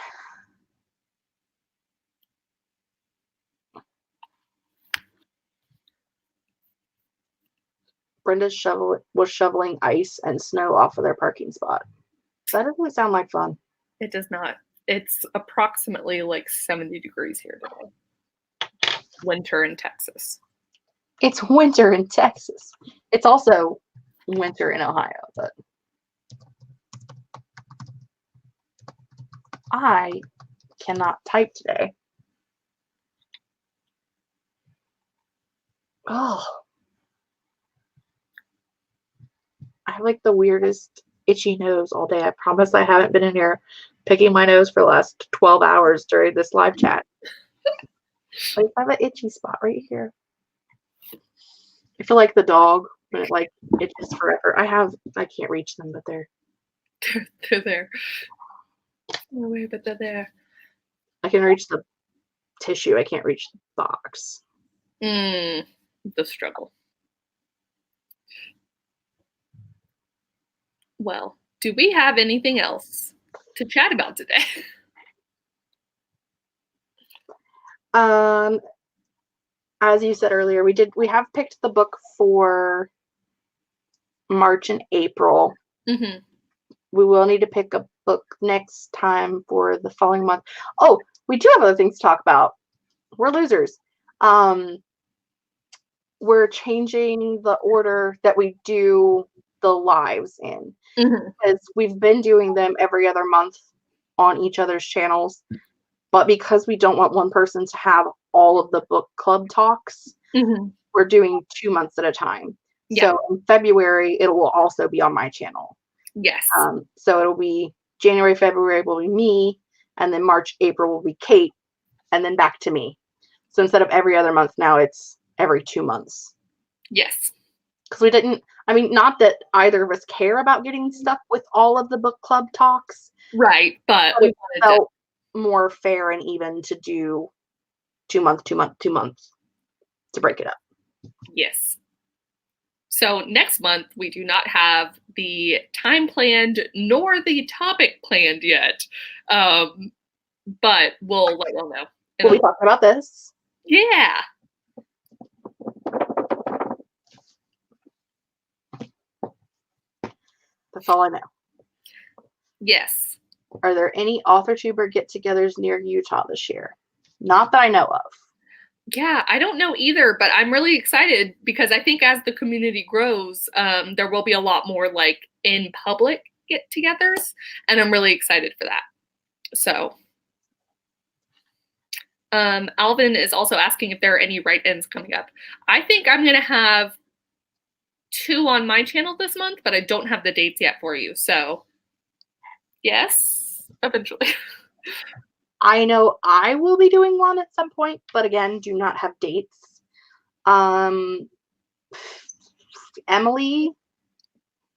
S1: Brenda was shoveling ice and snow off of their parking spot. That doesn't sound like fun.
S2: It does not. It's approximately like 70 degrees here today. Winter in Texas.
S1: It's winter in Texas. It's also winter in Ohio, but I cannot type today. Oh. I have like the weirdest itchy nose all day. I promise I haven't been in here picking my nose for the last 12 hours during this live chat. Like, I have an itchy spot right here. I feel like the dog when it like itches forever. I can't reach them, but they're
S2: there. No way, but they're there.
S1: I can reach the tissue. I can't reach the box.
S2: The struggle. Well, do we have anything else to chat about today?
S1: As you said earlier, we have picked the book for March and April.
S2: Mm-hmm.
S1: We will need to pick a book next time for the following month. Oh, we do have other things to talk about. We're losers. We're changing the order that we do the lives in, because we've been doing them every other month on each other's channels, but because we don't want one person to have all of the book club talks, we're doing 2 months at a time. Yeah. So in February, it will also be on my channel.
S2: Yes.
S1: So it'll be January, February will be me, and then March, April will be Kate, and then back to me. So instead of every other month, now it's every 2 months.
S2: Yes.
S1: Because we didn't, not that either of us care about getting stuck with all of the book club talks.
S2: Right, but
S1: it felt more fair and even to do 2 months to break it up.
S2: Yes. So next month, we do not have the time planned nor the topic planned yet, but we'll let y'all know.
S1: We'll be talking about this.
S2: Yeah.
S1: That's all I know.
S2: Yes.
S1: Are there any AuthorTuber get-togethers near Utah this year? Not that I know of.
S2: Yeah, I don't know either, but I'm really excited because I think as the community grows, there will be a lot more like in public get-togethers, and I'm really excited for that. So, Alvin is also asking if there are any write-ins coming up. I think I'm going to have 2 on my channel this month, but I don't have the dates yet for you. So, yes, eventually.
S1: I know I will be doing one at some point, but again, do not have dates. Emily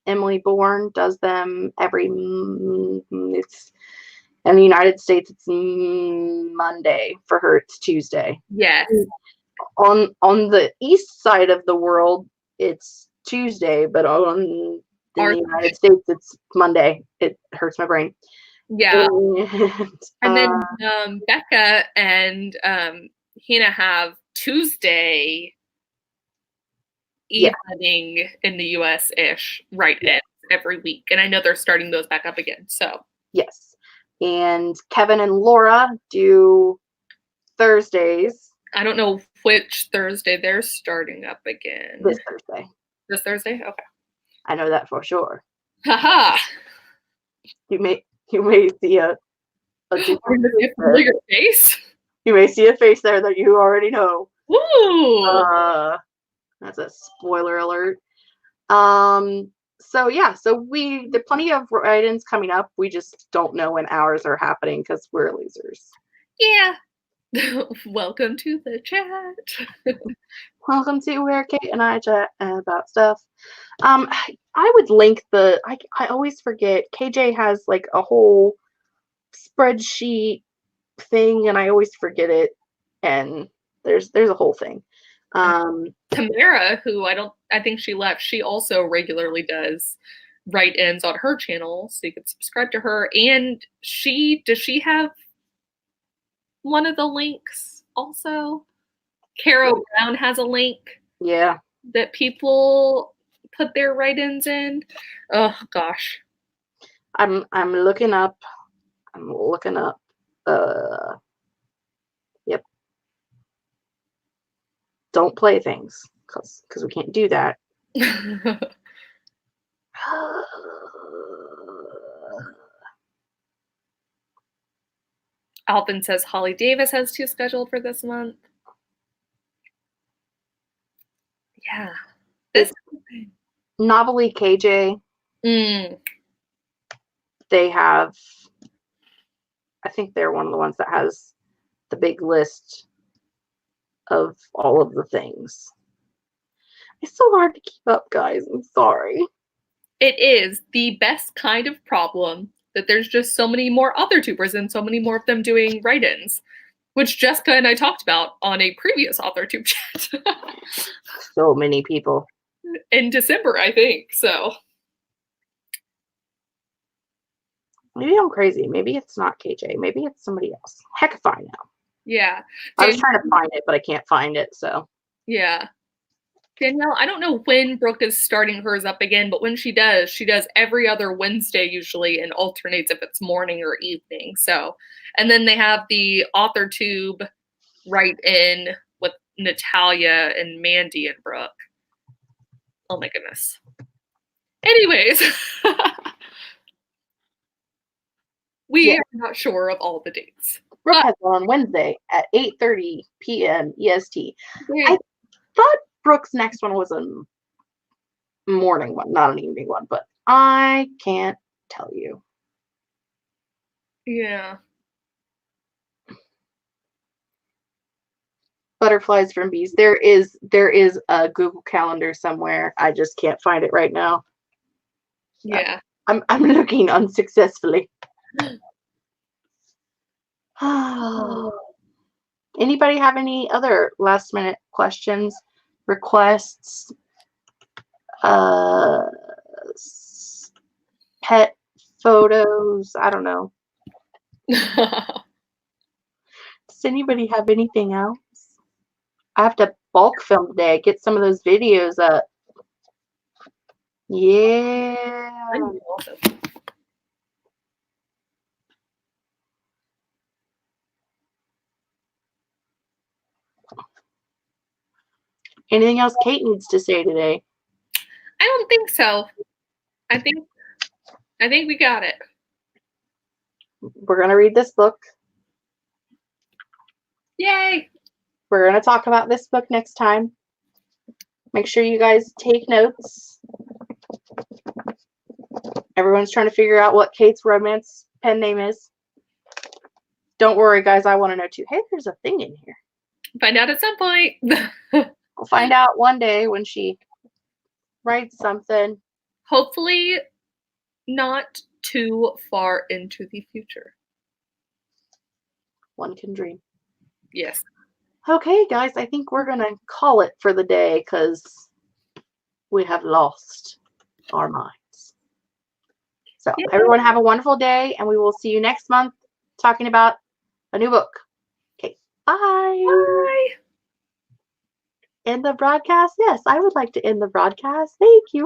S1: Bourne does them every, it's in the United States, it's Monday. For her, it's Tuesday.
S2: Yes.
S1: On the east side of the world, it's Tuesday, but in the United States, it's Monday. It hurts my brain.
S2: Yeah. And then Becca and Hannah have Tuesday evening in the US-ish write-ins every week. And I know they're starting those back up again. So
S1: yes. And Kevin and Laura do Thursdays.
S2: I don't know which Thursday they're starting up again.
S1: This Thursday.
S2: This Thursday? Okay.
S1: I know that for sure.
S2: Haha.
S1: You may see a
S2: familiar face.
S1: You may see a face there that you already know.
S2: Ooh.
S1: That's a spoiler alert. So yeah, so there are plenty of write-ins coming up. We just don't know when ours are happening because we're losers.
S2: Yeah. Welcome to the chat.
S1: Welcome to where Kate and I chat about stuff. I would link I always forget. KJ has like a whole spreadsheet thing, and I always forget it. And there's a whole thing.
S2: Tamara, who I think she left, she also regularly does write-ins on her channel, so you can subscribe to her. And does she have one of the links also? Caro Brown has a link.
S1: Yeah.
S2: That people put their write-ins in. Oh gosh.
S1: I'm looking up. Yep. Don't play things because we can't do that.
S2: Alvin says Holly Davis has 2 scheduled for this month. Yeah. This
S1: Novelty KJ. They have, I think they're one of the ones that has the big list of all of the things. It's so hard to keep up, guys. I'm sorry.
S2: It is the best kind of problem that there's just so many more author tubers and so many more of them doing write-ins, which Jessica and I talked about on a previous AuthorTube chat.
S1: So many people.
S2: In December, I think. So
S1: maybe I'm crazy. Maybe it's not KJ. Maybe it's somebody else. Heck if I know.
S2: Yeah.
S1: I was trying to find it, but I can't find it. So
S2: yeah. Danielle, I don't know when Brooke is starting hers up again, but when she does every other Wednesday usually and alternates if it's morning or evening. So, and then they have the AuthorTube write-in with Natalia and Mandy and Brooke. Oh my goodness. Anyways, we are not sure of all the dates.
S1: Brooke has one on Wednesday at 8:30 p.m. EST. I thought Brooke's next one was a morning one, not an evening one, but I can't tell you.
S2: Yeah.
S1: Butterflies from bees. There is a Google Calendar somewhere. I just can't find it right now.
S2: Yeah.
S1: I'm looking unsuccessfully. Anybody have any other last minute questions, requests, pet photos? I don't know. Does anybody have anything else? I have to bulk film today. Get some of those videos up. Yeah. Anything else Kate needs to say today?
S2: I don't think so. I think we got it.
S1: We're going to read this book.
S2: Yay!
S1: We're going to talk about this book next time. Make sure you guys take notes. Everyone's trying to figure out what Kate's romance pen name is. Don't worry, guys. I want to know too. Hey, there's a thing in here.
S2: Find out at some point.
S1: We'll find out one day when she writes something.
S2: Hopefully not too far into the future.
S1: One can dream.
S2: Yes.
S1: Okay, guys. I think we're going to call it for the day because we have lost our minds. So everyone have a wonderful day, and we will see you next month talking about a new book. Okay. Bye.
S2: Bye.
S1: End the broadcast? Yes, I would like to end the broadcast. Thank you.